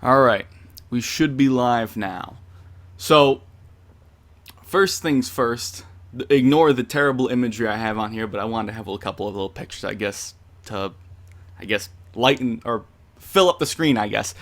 Alright, we should be live now. So, first things first, ignore the terrible imagery I have on here, but I wanted to have a couple of little pictures, to, lighten or fill up the screen, I guess.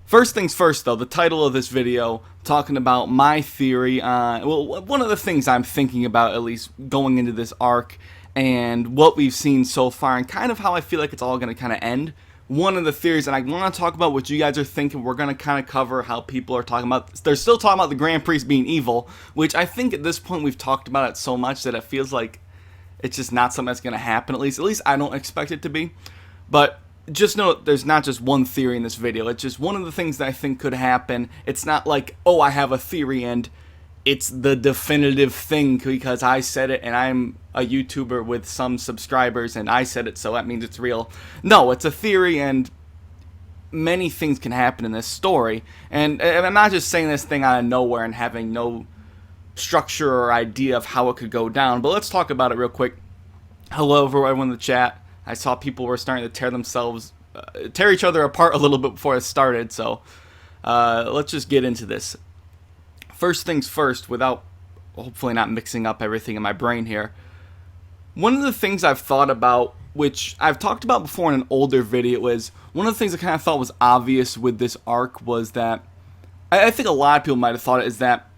First things first, though, the title of this video, talking about my theory on, one of the things I'm thinking about, at least, going into this arc, and what we've seen so far, and kind of how I feel like it's all going to kind of end. One of the theories, and I want to talk about what you guys are thinking. We're going to kind of cover how people are talking about, they're still talking about the Grand Priest being evil, which I think at this point we've talked about it so much that it feels like it's just not something that's going to happen, at least I don't expect it to be. But just know there's not just one theory in this video. It's just one of the things that I think could happen. It's not like, oh, I have a theory and it's the definitive thing because I said it and I'm a YouTuber with some subscribers and I said it, so that means it's real. No, it's a theory, and many things can happen in this story. And I'm not just saying this thing out of nowhere and having no structure or idea of how it could go down, but let's talk about it real quick. Hello everyone in the chat. I saw people were starting to tear each other apart a little bit before it started, so let's just get into this. First things first, without hopefully not mixing up everything in my brain here. One of the things I've thought about, which I've talked about before in an older video, is one of the things I kind of thought was obvious with this arc was that, I think a lot of people might have thought it, is that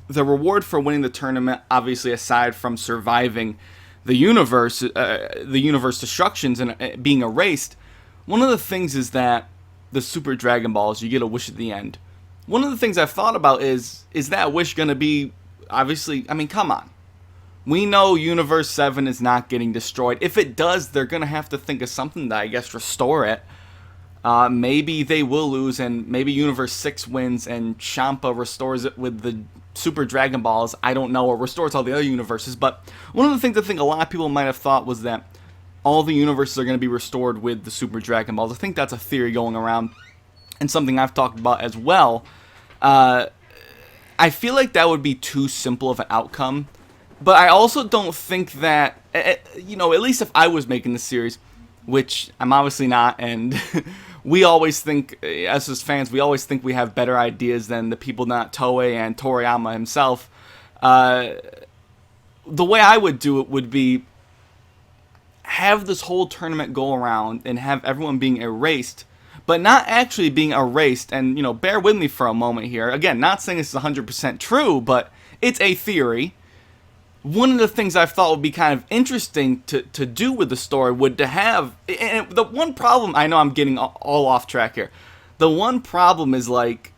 the reward for winning the tournament, obviously aside from surviving the universe destructions and being erased, one of the things is that the Super Dragon Balls, you get a wish at the end. One of the things I've thought about is that wish going to be, obviously, I mean, come on. We know Universe 7 is not getting destroyed. If it does, they're going to have to think of something to, I guess, restore it. Maybe they will lose, and maybe Universe 6 wins, and Champa restores it with the Super Dragon Balls. I don't know, or restores all the other universes. But one of the things I think a lot of people might have thought was that all the universes are going to be restored with the Super Dragon Balls. I think that's a theory going around, and something I've talked about as well. I feel like that would be too simple of an outcome, but I also don't think that, you know, at least if I was making the series, which I'm obviously not, and we always think, as fans, we always think we have better ideas than the people, not Toei and Toriyama himself. The way I would do it would be have this whole tournament go around and have everyone being erased, but not actually being erased. And, you know, bear with me for a moment here. Again, not saying this is 100% true, but it's a theory. One of the things I thought would be kind of interesting to do with the story would to have, and the one problem, I know I'm getting all off track here. The one problem is, like,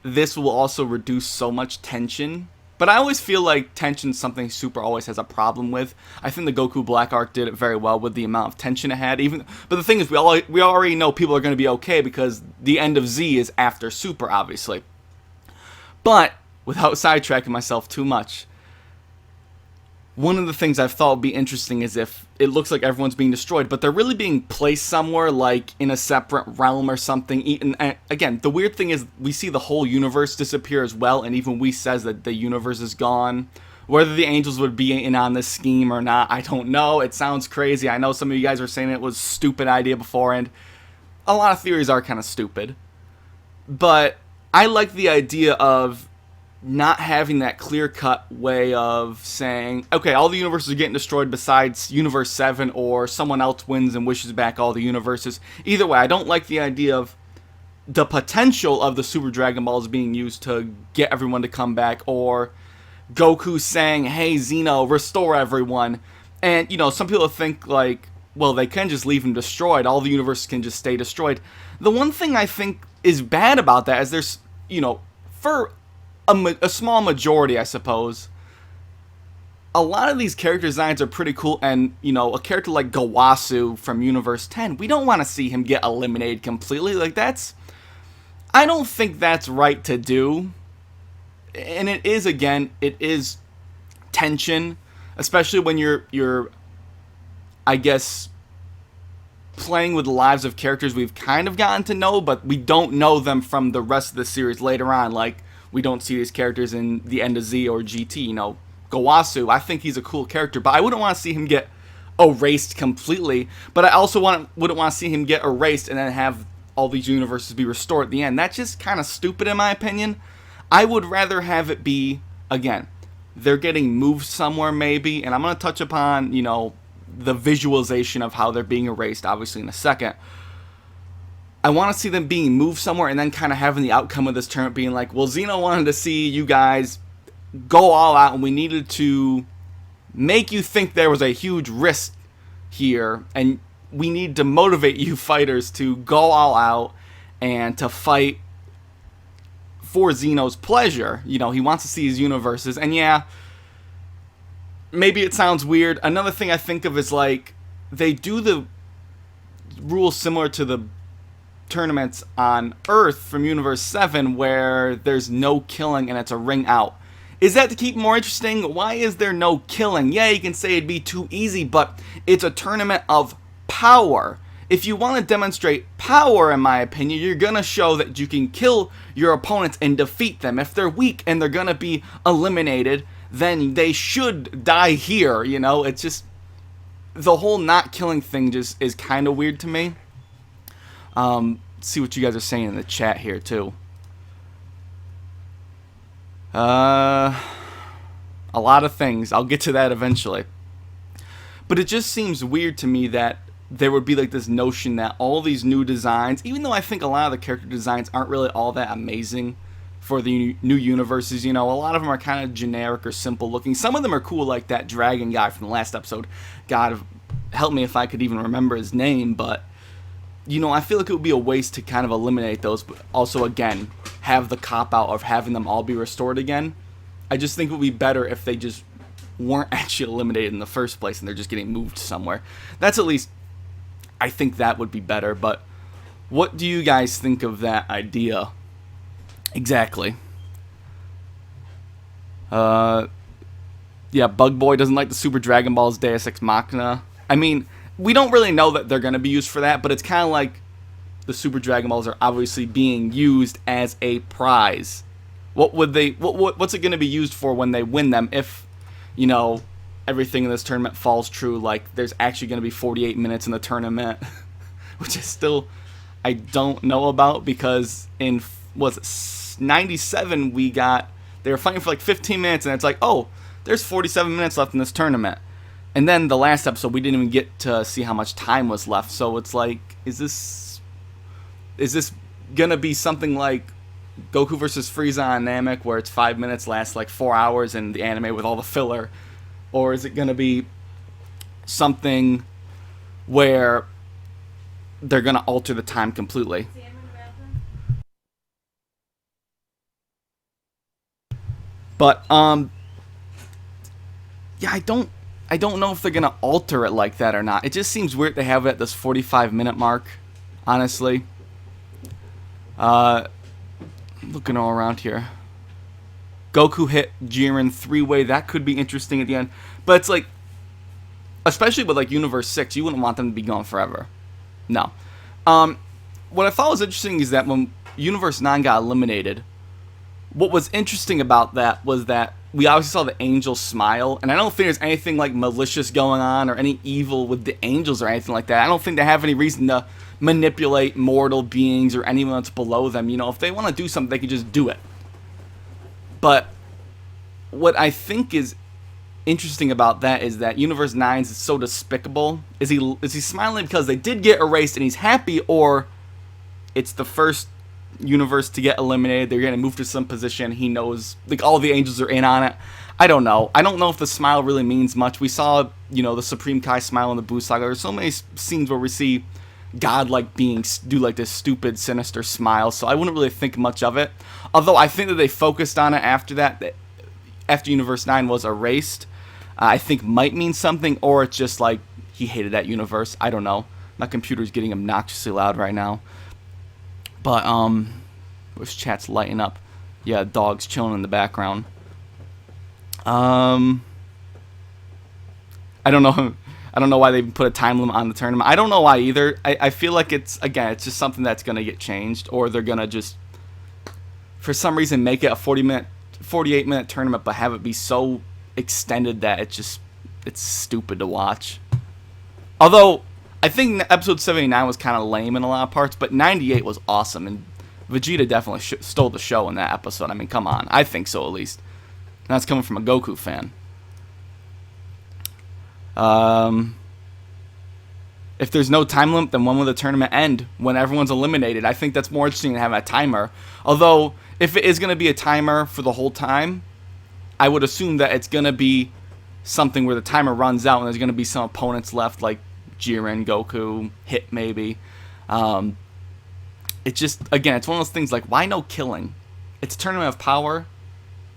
this will also reduce so much tension. But I always feel like tension is something Super always has a problem with. I think the Goku Black arc did it very well with the amount of tension it had. But the thing is, we already know people are going to be okay because the end of Z is after Super, obviously. But, without sidetracking myself too much, one of the things I've thought would be interesting is if it looks like everyone's being destroyed, but they're really being placed somewhere, like in a separate realm or something. And again, the weird thing is we see the whole universe disappear as well, and even we says that the universe is gone. Whether the angels would be in on this scheme or not, I don't know. It sounds crazy. I know some of you guys were saying it was a stupid idea before, and a lot of theories are kind of stupid. But I like the idea of not having that clear-cut way of saying, okay, all the universes are getting destroyed besides Universe 7, or someone else wins and wishes back all the universes. Either way, I don't like the idea of the potential of the Super Dragon Balls being used to get everyone to come back, or Goku saying, hey, Zeno, restore everyone. And, you know, some people think, like, well, they can just leave them destroyed. All the universes can just stay destroyed. The one thing I think is bad about that is there's, you know, for a small majority, I suppose, a lot of these character designs are pretty cool, and, you know, a character like Gawasu from Universe 10, we don't want to see him get eliminated completely. Like, I don't think that's right to do. And it is, again, it is tension, especially when you're, I guess, playing with the lives of characters we've kind of gotten to know, but we don't know them from the rest of the series later on. Like, we don't see these characters in the end of Z or GT, you know. Gawasu, I think he's a cool character, but I wouldn't want to see him get erased completely. But I also wouldn't want to see him get erased and then have all these universes be restored at the end. That's just kind of stupid in my opinion. I would rather have it be, again, they're getting moved somewhere maybe, and I'm going to touch upon, you know, the visualization of how they're being erased, obviously, in a second. I want to see them being moved somewhere and then kind of having the outcome of this tournament being like, well, Zeno wanted to see you guys go all out, and we needed to make you think there was a huge risk here, and we need to motivate you fighters to go all out and to fight for Zeno's pleasure. You know, he wants to see his universes, and yeah, maybe it sounds weird. Another thing I think of is like, they do the rules similar to the tournaments on Earth from Universe 7 where there's no killing and it's a ring out. Is that to keep it more interesting? Why is there no killing? Yeah, you can say it'd be too easy, but it's a tournament of power. If you want to demonstrate power, in my opinion, you're going to show that you can kill your opponents and defeat them. If they're weak and they're going to be eliminated, then they should die here, you know? It's just, the whole not killing thing just is kind of weird to me. See what you guys are saying in the chat here, too. A lot of things. I'll get to that eventually. But it just seems weird to me that there would be like this notion that all these new designs, even though I think a lot of the character designs aren't really all that amazing for the new universes, you know, a lot of them are kind of generic or simple looking. Some of them are cool, like that dragon guy from the last episode. God, help me if I could even remember his name, but you know, I feel like it would be a waste to kind of eliminate those, but also, again, have the cop-out of having them all be restored again. I just think it would be better if they just weren't actually eliminated in the first place and they're just getting moved somewhere. That's at least, I think that would be better, but what do you guys think of that idea? Exactly. Yeah, Bug Boy doesn't like the Super Dragon Ball's Deus Ex Machina. I mean, we don't really know that they're going to be used for that, but it's kind of like the Super Dragon Balls are obviously being used as a prize. What would they? What's it going to be used for when they win them? If, you know, everything in this tournament falls true, like there's actually going to be 48 minutes in the tournament, which is still, I don't know about, because in, was it 97 they were fighting for like 15 minutes and it's like, oh, there's 47 minutes left in this tournament. And then the last episode, we didn't even get to see how much time was left. So it's like, is this gonna be something like Goku versus Frieza on Namek, where it's 5 minutes, lasts like 4 hours, and the anime with all the filler? Or is it gonna be something where they're gonna alter the time completely? But yeah, I don't know if they're going to alter it like that or not. It just seems weird to have it at this 45-minute mark, honestly. Looking all around here. Goku hit Jiren 3-way. That could be interesting at the end. But it's like, especially with like Universe 6, you wouldn't want them to be gone forever. No. What I thought was interesting is that when Universe 9 got eliminated, what was interesting about that was that we obviously saw the angels smile, and I don't think there's anything like malicious going on or any evil with the angels or anything like that. I don't think they have any reason to manipulate mortal beings or anyone that's below them. You know, if they want to do something, they can just do it. But what I think is interesting about that is that Universe 9 is so despicable. Is he smiling because they did get erased and he's happy, or it's the first universe to get eliminated, they're going to move to some position, he knows, like, all the angels are in on it? I don't know. I don't know if the smile really means much. We saw, you know, the Supreme Kai smile in the Buu Saga. There's so many scenes where we see God-like beings do like this stupid, sinister smile, so I wouldn't really think much of it. Although I think that they focused on it after that, after Universe 9 was erased, I think might mean something, or it's just like he hated that universe. I don't know. My computer's getting obnoxiously loud right now. But, wish chat's lighting up. Yeah, dog's chilling in the background. I don't know. I don't know why they put a time limit on the tournament. I don't know why either. I feel like it's just something that's going to get changed. Or they're going to just, for some reason, make it a 48-minute tournament, but have it be so extended that it's stupid to watch. Although, I think episode 79 was kind of lame in a lot of parts, but 98 was awesome, and Vegeta definitely stole the show in that episode. I mean, come on. I think so, at least. And that's coming from a Goku fan. If there's no time limit, then when will the tournament end? When everyone's eliminated. I think that's more interesting than having a timer. Although, if it is going to be a timer for the whole time, I would assume that it's going to be something where the timer runs out and there's going to be some opponents left, like Jiren, Goku, Hit maybe. It just, again, it's one of those things like, why no killing? It's a tournament of power.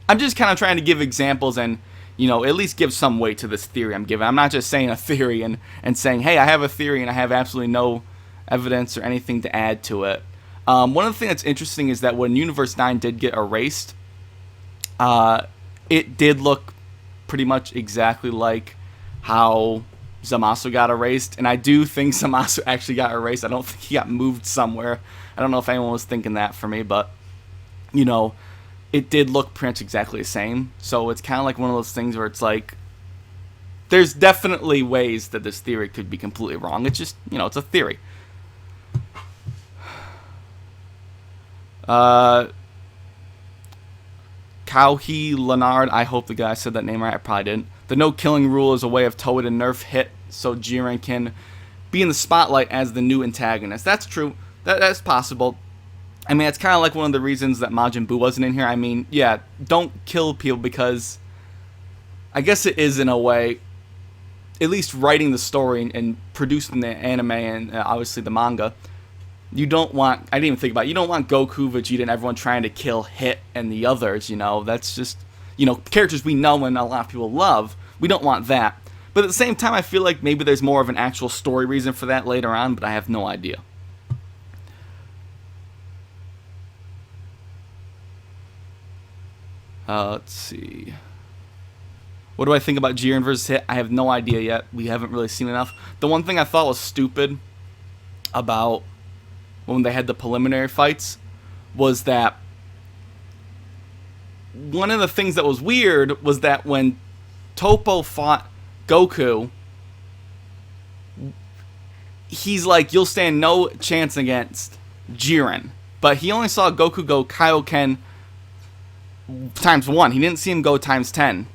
I'm just kind of trying to give examples and, you know, at least give some weight to this theory I'm giving. I'm not just saying a theory and saying, hey, I have a theory and I have absolutely no evidence or anything to add to it. One of the things that's interesting is that when Universe 9 did get erased, it did look pretty much exactly like how Zamasu got erased. And I do think Zamasu actually got erased. I don't think he got moved somewhere. I don't know if anyone was thinking that for me, but, you know, it did look pretty much exactly the same. So it's kind of like one of those things where it's like, there's definitely ways that this theory could be completely wrong. It's just, you know, it's a theory. Kauhi Leonard, I hope the guy said that name right. I probably didn't. The no killing rule is a way of Toad and Nerf Hit so Jiren can be in the spotlight as the new antagonist. That's true. That's possible. I mean, it's kind of like one of the reasons that Majin Buu wasn't in here. I mean, yeah, don't kill people because I guess it is in a way, at least writing the story and producing the anime and obviously the manga, you don't want, I didn't even think about it, you don't want Goku, Vegeta, and everyone trying to kill Hit and the others, you know, that's just, you know, characters we know and a lot of people love. We don't want that. But at the same time, I feel like maybe there's more of an actual story reason for that later on, but I have no idea. Let's see. What do I think about Jiren versus Hit? I have no idea yet. We haven't really seen enough. The one thing I thought was stupid about when they had the preliminary fights was that one of the things that was weird was that when Topo fought Goku, he's like, you'll stand no chance against Jiren. But he only saw Goku go Kaioken times 1. He didn't see him go times 10.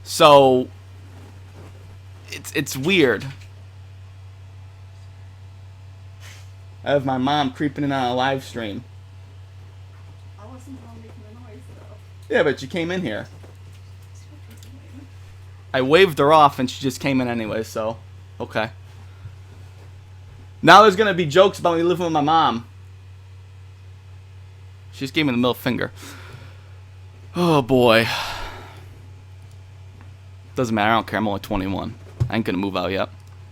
So it's weird. I have my mom creeping in on a live stream. I wasn't home making a noise though. Yeah, but you came in here. I waved her off and she just came in anyway, so okay. Now there's gonna be jokes about me living with my mom. She just gave me the middle finger. Oh boy. Doesn't matter, I don't care, I'm only 21. I ain't gonna move out yet.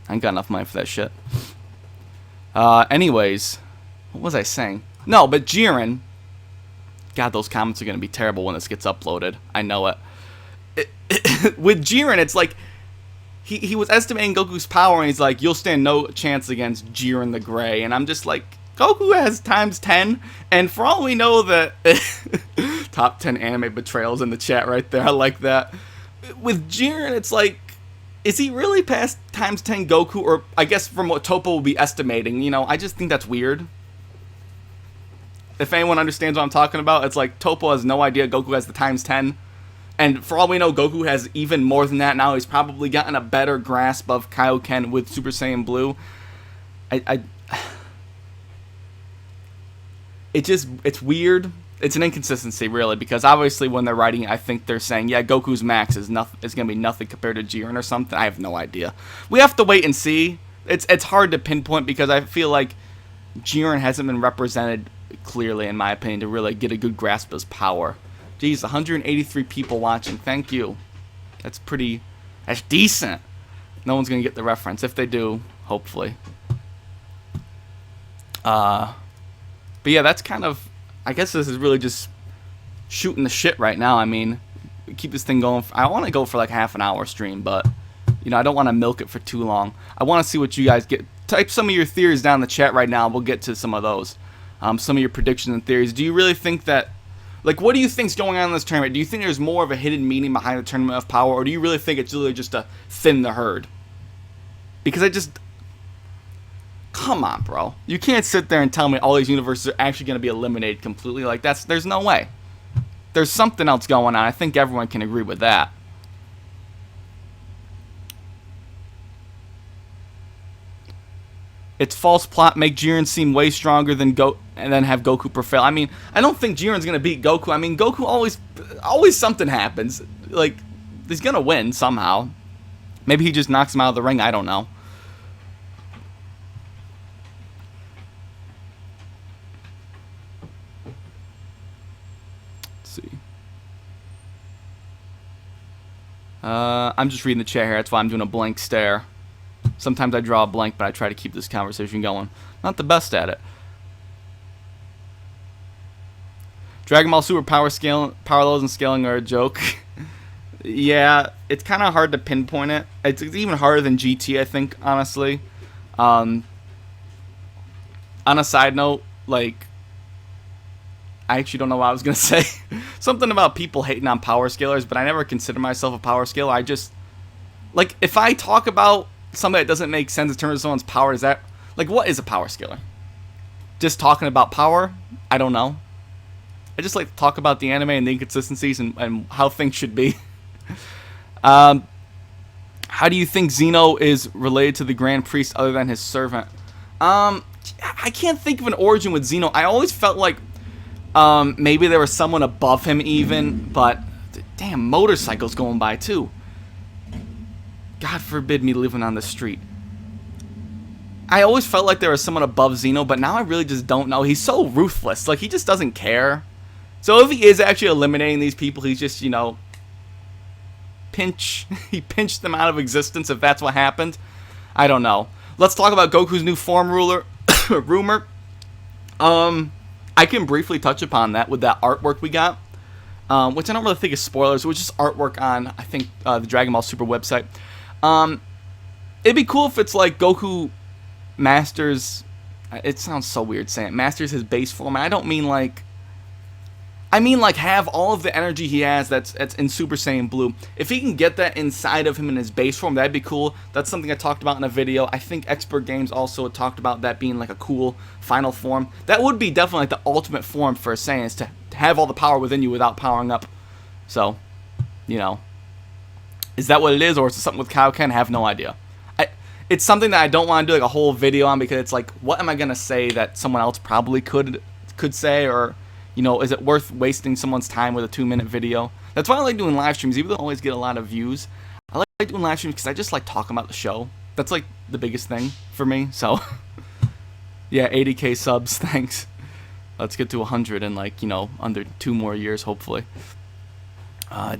I ain't got enough money for that shit. Anyways, what was I saying? No, but Jiren. God, those comments are gonna be terrible when this gets uploaded. I know it. With Jiren, it's like he was estimating Goku's power, and he's like, you'll stand no chance against Jiren the Gray. And I'm just like, Goku has times 10, and for all we know that top 10 anime betrayals in the chat right there. I like that. With Jiren, it's like, is he really past times 10 Goku? Or I guess from what Topo will be estimating, you know, I just think that's weird. If anyone understands what I'm talking about, it's like Topo has no idea Goku has the times 10. And for all we know, Goku has even more than that now. He's probably gotten a better grasp of Kaioken with Super Saiyan Blue. It's weird. It's an inconsistency, really, because obviously when they're writing it, I think they're saying, yeah, Goku's max is going to be nothing compared to Jiren or something. I have no idea. We have to wait and see. It's hard to pinpoint because I feel like Jiren hasn't been represented clearly, in my opinion, to really get a good grasp of his power. Jeez, 183 people watching. Thank you. That's decent. No one's going to get the reference. If they do, hopefully. But yeah, that's kind of, I guess this is really just shooting the shit right now. I mean, we keep this thing going. I want to go for like half an hour stream, but, you know, I don't want to milk it for too long. I want to see what you guys get. Type some of your theories down in the chat right now. We'll get to some of those. Some of your predictions and theories. Do you really think that, like, what do you think's going on in this tournament? Do you think there's more of a hidden meaning behind the Tournament of Power, or do you really think it's really just to thin the herd? Because Come on, bro. You can't sit there and tell me all these universes are actually going to be eliminated completely. Like, there's no way. There's something else going on. I think everyone can agree with that. It's false plot. Make Jiren seem way stronger than and then have Goku prevail. I mean, I don't think Jiren's gonna beat Goku. I mean, Goku always something happens. Like, he's gonna win somehow. Maybe he just knocks him out of the ring. I don't know. Let's see. I'm just reading the chat here. That's why I'm doing a blank stare. Sometimes I draw a blank, but I try to keep this conversation going. Not the best at it. Dragon Ball Super power levels and scaling are a joke. Yeah, it's kind of hard to pinpoint it. It's even harder than GT, I think, honestly. On a side note, like, I actually don't know what I was going to say. Something about people hating on power scalers, but I never consider myself a power scaler. I just, like, if I talk about something that doesn't make sense in terms of someone's power, is that, like, what is a power scaler? Just talking about power? I don't know. I just like to talk about the anime and the inconsistencies and how things should be. How do you think Zeno is related to the Grand Priest other than his servant? I can't think of an origin with Zeno. I always felt like maybe there was someone above him even, but damn, motorcycles going by too. God forbid me living on the street. I always felt like there was someone above Zeno, but now I really just don't know. He's so ruthless. Like, he just doesn't care. So if he is actually eliminating these people, he's just, you know, he pinched them out of existence if that's what happened. I don't know. Let's talk about Goku's new form rumor. I can briefly touch upon that with that artwork we got, which I don't really think is spoilers. It was just artwork on, I think, the Dragon Ball Super website. It'd be cool if it's like Goku masters, it sounds so weird saying it, masters his base form. I don't mean like, I mean like have all of the energy he has that's in Super Saiyan Blue. If he can get that inside of him in his base form, that'd be cool. That's something I talked about in a video. I think Expert Games also talked about that being like a cool final form. That would be definitely like the ultimate form for a Saiyan, is to have all the power within you without powering up. So, you know. Is that what it is, or is it something with Kaioken? I have no idea. It's something that I don't want to do like a whole video on, because it's like, what am I going to say that someone else probably could say, or, you know, is it worth wasting someone's time with a 2-minute video? That's why I like doing live streams, even though I always get a lot of views. I like doing live streams because I just like talking about the show. That's like the biggest thing for me, so. Yeah, 80k subs, thanks. Let's get to 100 in like, you know, under 2 more years, hopefully.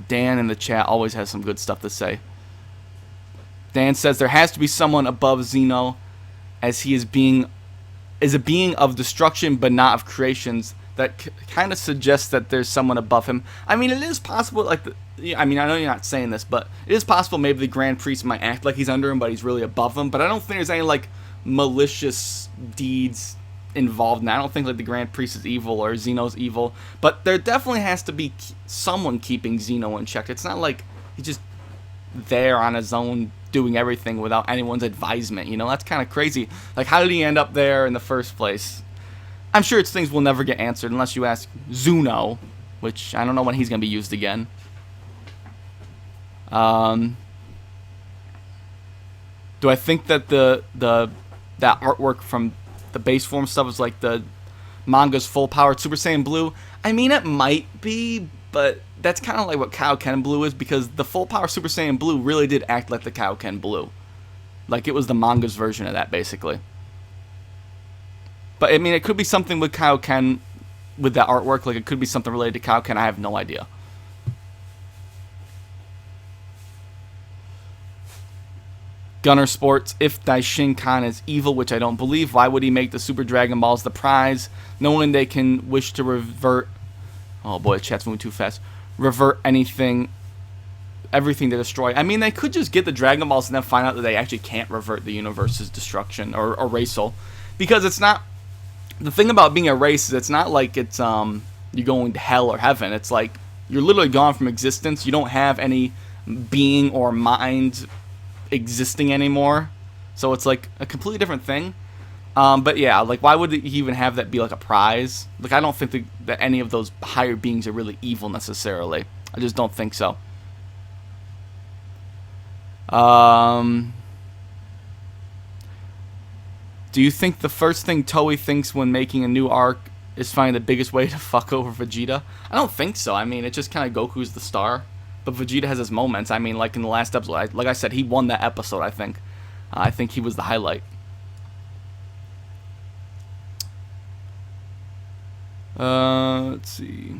Dan in the chat always has some good stuff to say. Dan says there has to be someone above Zeno, as he is a being of destruction but not of creations. That kind of suggests that there's someone above him. I mean, it is possible, like, I mean, I know you're not saying this, but it is possible maybe the Grand Priest might act like he's under him, but he's really above him. But I don't think there's any, like, malicious deeds involved in that. I don't think, like, the Grand Priest is evil or Zeno's evil. But there definitely has to be someone keeping Zeno in check. It's not like he's just there on his own doing everything without anyone's advisement, you know? That's kind of crazy. Like, how did he end up there in the first place? I'm sure it's things we'll never get answered unless you ask Zuno, which I don't know when he's going to be used again. Do I think that that artwork from the base form stuff is like the manga's full-powered Super Saiyan Blue? I mean, it might be, but that's kind of like what Kaioken Blue is, because the full-power Super Saiyan Blue really did act like the Kaioken Blue. Like, it was the manga's version of that, basically. But, I mean, it could be something with Kaioken, with that artwork. Like, it could be something related to Kaioken. I have no idea. Gunner Sports, if Daishinkan is evil, which I don't believe, why would he make the Super Dragon Balls the prize, knowing they can wish to revert... Oh boy, the chat's moving too fast. Revert everything to destroy. I mean, they could just get the Dragon Balls and then find out that they actually can't revert the universe's destruction, or erasal. Because it's not... The thing about being erased is it's not like it's you're going to hell or heaven. It's like you're literally gone from existence. You don't have any being or mind existing anymore. So it's like a completely different thing. But yeah, like, why would he even have that be like a prize? Like, I don't think that any of those higher beings are really evil necessarily. I just don't think so. Do you think the first thing Toei thinks when making a new arc is finding the biggest way to fuck over Vegeta? I don't think so. I mean, it's just kind of Goku's the star, but Vegeta has his moments. I mean, like in the last episode, like I said, he won that episode, I think. I think he was the highlight. Let's see.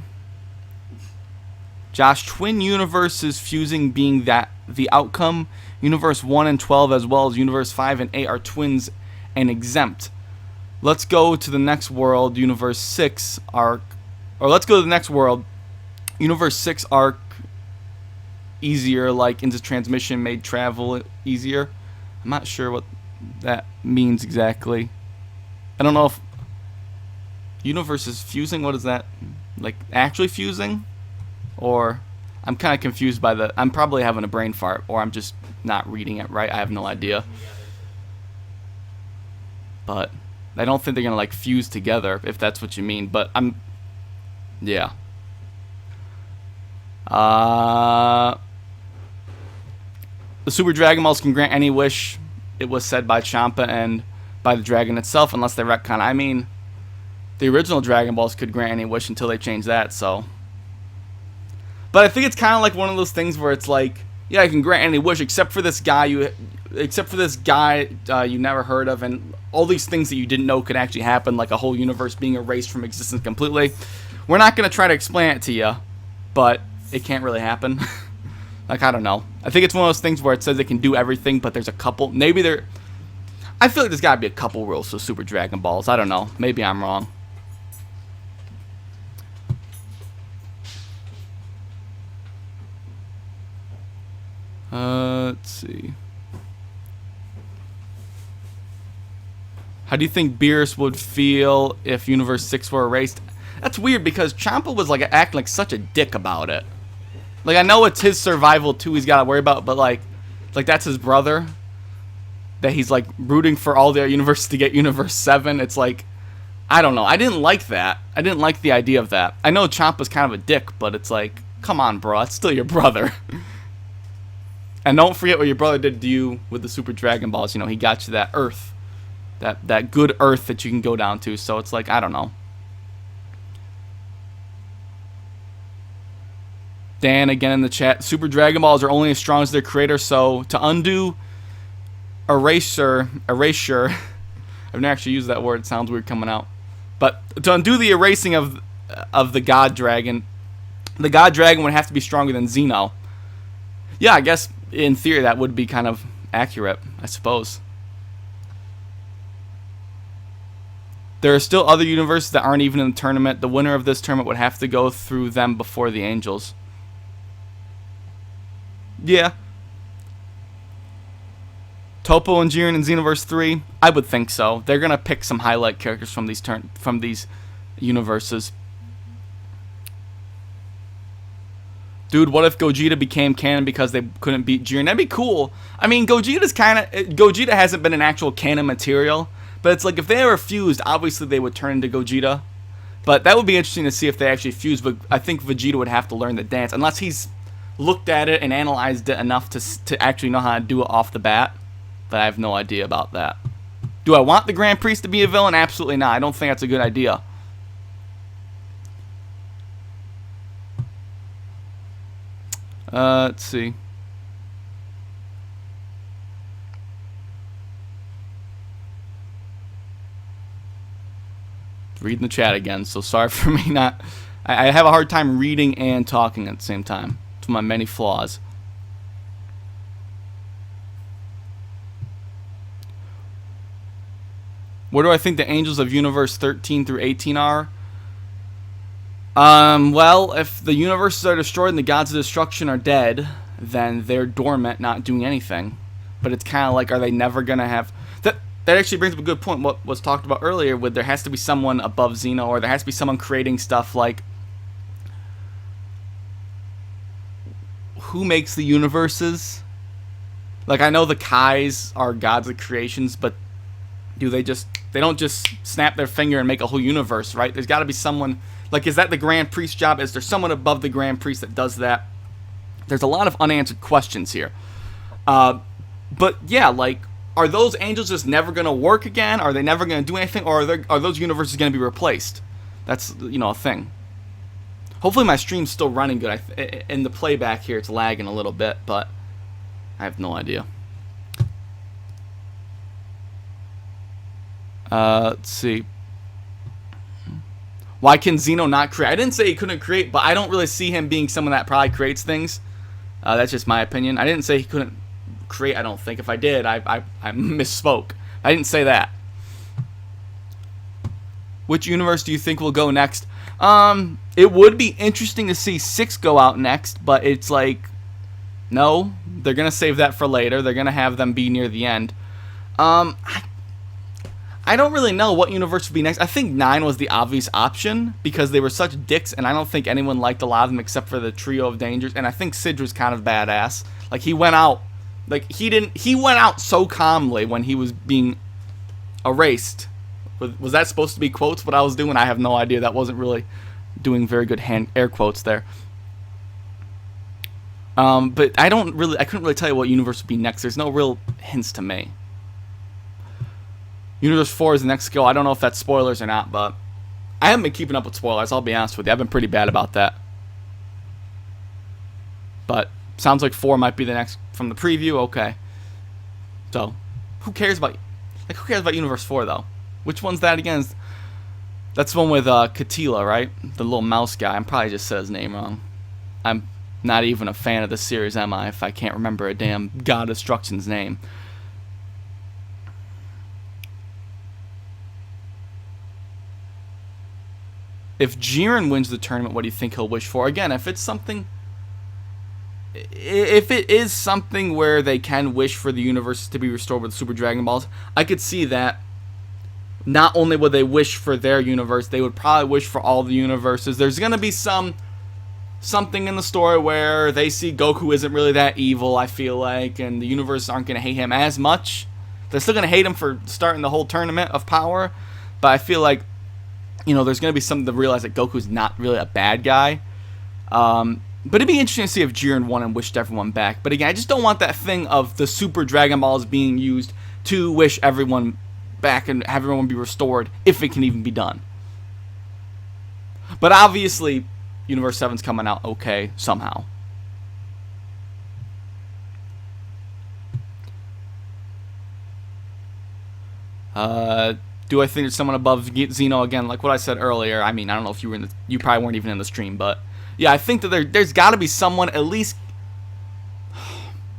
Josh, twin universes fusing being that the outcome. Universe 1 and 12 as well as Universe 5 and 8 are twins and exempt. Let's go to the next world, Universe 6 arc. Or let's go to the next world. Universe 6 arc easier, like into transmission made travel easier. I'm not sure what that means exactly. I don't know if universe is fusing. What is that? Like actually fusing? Or I'm kind of confused by the... I'm probably having a brain fart, or I'm just not reading it right. I have no idea. But I don't think they're going to like fuse together, if that's what you mean. But I'm... Yeah. The Super Dragon Balls can grant any wish, it was said by Champa and by the dragon itself, unless they retcon. I mean, the original Dragon Balls could grant any wish until they changed that, so... But I think it's kind of like one of those things where it's like, yeah, I can grant any wish except for this guy you never heard of, and all these things that you didn't know could actually happen, like a whole universe being erased from existence completely. We're not going to try to explain it to you, but it can't really happen. Like, I don't know. I think it's one of those things where it says it can do everything, but there's a couple. Maybe there... I feel like there's got to be a couple rules for Super Dragon Balls. I don't know. Maybe I'm wrong. Let's see. How do you think Beerus would feel if Universe 6 were erased? That's weird because Champa was like acting like such a dick about it. Like, I know it's his survival too he's got to worry about, but like that's his brother. That he's like rooting for all their universes to get Universe 7. It's like, I don't know. I didn't like that. I didn't like the idea of that. I know Champa's kind of a dick, but it's like, come on, bro. It's still your brother. And don't forget what your brother did to you with the Super Dragon Balls. You know, he got you that Earth. That good Earth that you can go down to. So it's like, I don't know. Dan, again in the chat. Super Dragon Balls are only as strong as their creator. So to undo Erasure. I've never actually used that word. It sounds weird coming out. But to undo the erasing of the God Dragon, the God Dragon would have to be stronger than Zeno. Yeah, I guess in theory that would be kind of accurate, I suppose. There are still other universes that aren't even in the tournament. The winner of this tournament would have to go through them before the Angels. Yeah. Topo and Jiren in Xenoverse 3? I would think so. They're going to pick some highlight characters from these universes. Dude, what if Gogeta became canon because they couldn't beat Jiren? That'd be cool. I mean, Gogeta hasn't been an actual canon material, but it's like if they were fused, obviously they would turn into Gogeta. But that would be interesting to see if they actually fuse. But I think Vegeta would have to learn the dance, unless he's looked at it and analyzed it enough to actually know how to do it off the bat. But I have no idea about that. Do I want the Grand Priest to be a villain? Absolutely not. I don't think that's a good idea. Let's see. Reading the chat again, so sorry for me not... I have a hard time reading and talking at the same time. It's one of my many flaws. Where do I think the Angels of Universe 13 through 18 are? Well, if the universes are destroyed and the gods of destruction are dead, then they're dormant, not doing anything. But it's kind of like, are they never going to have... That actually brings up a good point, what was talked about earlier, with there has to be someone above Zeno, or there has to be someone creating stuff like... Who makes the universes? Like, I know the Kais are gods of creations, but do they don't just snap their finger and make a whole universe, right? There's got to be someone, like, is that the Grand Priest job? Is there someone above the Grand Priest that does that? There's a lot of unanswered questions here. But yeah, like, are those angels just never going to work again? Are they never going to do anything? Or are those universes going to be replaced? That's, a thing. Hopefully my stream's still running good. In the playback here, it's lagging a little bit, but I have no idea. Let's see. Why can Zeno not create? I didn't say he couldn't create, but I don't really see him being someone that probably creates things. That's just my opinion. I didn't say he couldn't create, I don't think. If I did, I misspoke. I didn't say that. Which universe do you think will go next? It would be interesting to see 6 go out next, but it's like, no, they're going to save that for later. They're going to have them be near the end. I don't really know what universe would be next. I think 9 was the obvious option because they were such dicks, and I don't think anyone liked a lot of them except for the Trio of Dangers. And I think Sid was kind of badass. Like, he went out, he went out so calmly when he was being erased. Was that supposed to be quotes? What I was doing, I have no idea. That wasn't really doing very good air quotes there. But I couldn't really tell you what universe would be next. There's no real hints to me. Universe 4 is the next go. I don't know if that's spoilers or not, but I haven't been keeping up with spoilers, I'll be honest with you. I've been pretty bad about that. But sounds like 4 might be the next from the preview. Okay. So, who cares about Universe 4 though? Which one's that again? That's the one with Caulifla, right? The little mouse guy. I probably just said his name wrong. I'm not even a fan of the series, am I, if I can't remember a damn God Destruction's name. If Jiren wins the tournament, what do you think he'll wish for? Again, if it is something where they can wish for the universe to be restored with Super Dragon Balls, I could see that. Not only would they wish for their universe, they would probably wish for all the universes. There's going to be something in the story where they see Goku isn't really that evil, I feel like, and the universe aren't going to hate him as much. They're still going to hate him for starting the whole tournament of power, but I feel like, there's going to be something to realize that Goku's not really a bad guy. But it'd be interesting to see if Jiren won and wished everyone back. But again, I just don't want that thing of the Super Dragon Balls being used to wish everyone back and have everyone be restored, if it can even be done. But obviously, Universe 7's coming out okay, somehow. Do I think there's someone above Zeno again? Like what I said earlier. I mean, I don't know if you probably weren't even in the stream, but yeah, I think that there's got to be someone at least,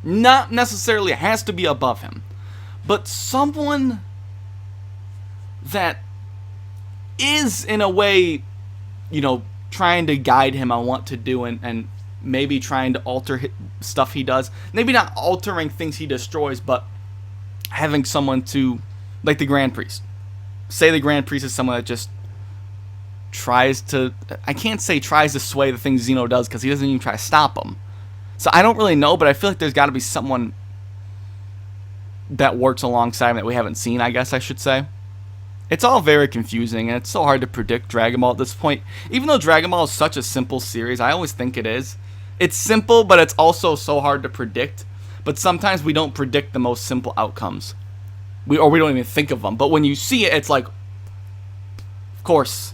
not necessarily has to be above him, but someone that is in a way, trying to guide him on what to do and maybe trying to alter stuff he does. Maybe not altering things he destroys, but having someone to, like the Grand Priest. Say the Grand Priest is someone that just tries to, I can't say tries to sway the things Zeno does because he doesn't even try to stop him. So I don't really know, but I feel like there's got to be someone that works alongside him that we haven't seen, I guess I should say. It's all very confusing, and it's so hard to predict Dragon Ball at this point. Even though Dragon Ball is such a simple series, I always think it is. It's simple, but it's also so hard to predict. But sometimes we don't predict the most simple outcomes. We don't even think of them. But when you see it, it's like, of course.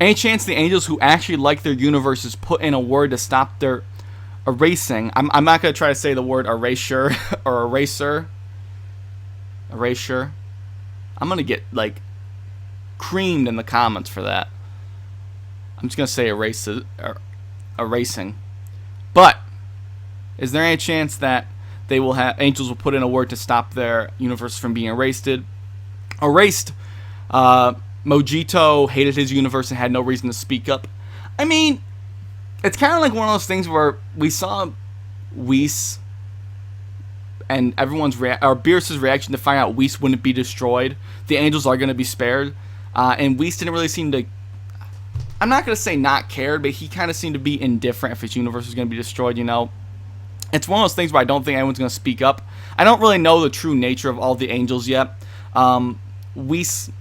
Any chance the angels who actually like their universes put in a word to stop their erasing? I'm not going to try to say the word erasure or eraser. Erasure. I'm going to get, like, creamed in the comments for that. I'm just going to say erasing. But is there any chance that they will have angels will put in a word to stop their universe from being erased? Mojito hated his universe and had no reason to speak up. I mean, it's kind of like one of those things where we saw Whis and everyone's Beerus's reaction to find out Whis wouldn't be destroyed. The angels are going to be spared, and Whis didn't really seem to. I'm not going to say not cared, but he kind of seemed to be indifferent if his universe was going to be destroyed. It's one of those things where I don't think anyone's going to speak up. I don't really know the true nature of all the angels yet. Whis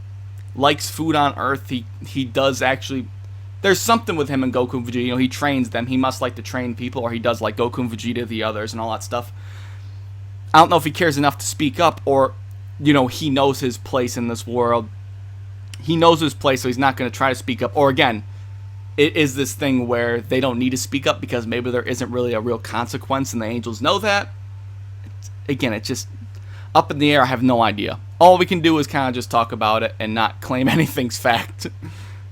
likes food on Earth. He does actually. There's something with him and Goku and Vegeta. You know, he trains them. He must like to train people, or he does like Goku and Vegeta, the others, and all that stuff. I don't know if he cares enough to speak up, or, you know, he knows his place in this world. He knows his place, so he's not going to try to speak up. Or again, it is this thing where they don't need to speak up because maybe there isn't really a real consequence, and the angels know that. Again, it's just up in the air. I have no idea. All we can do is kind of just talk about it and not claim anything's fact.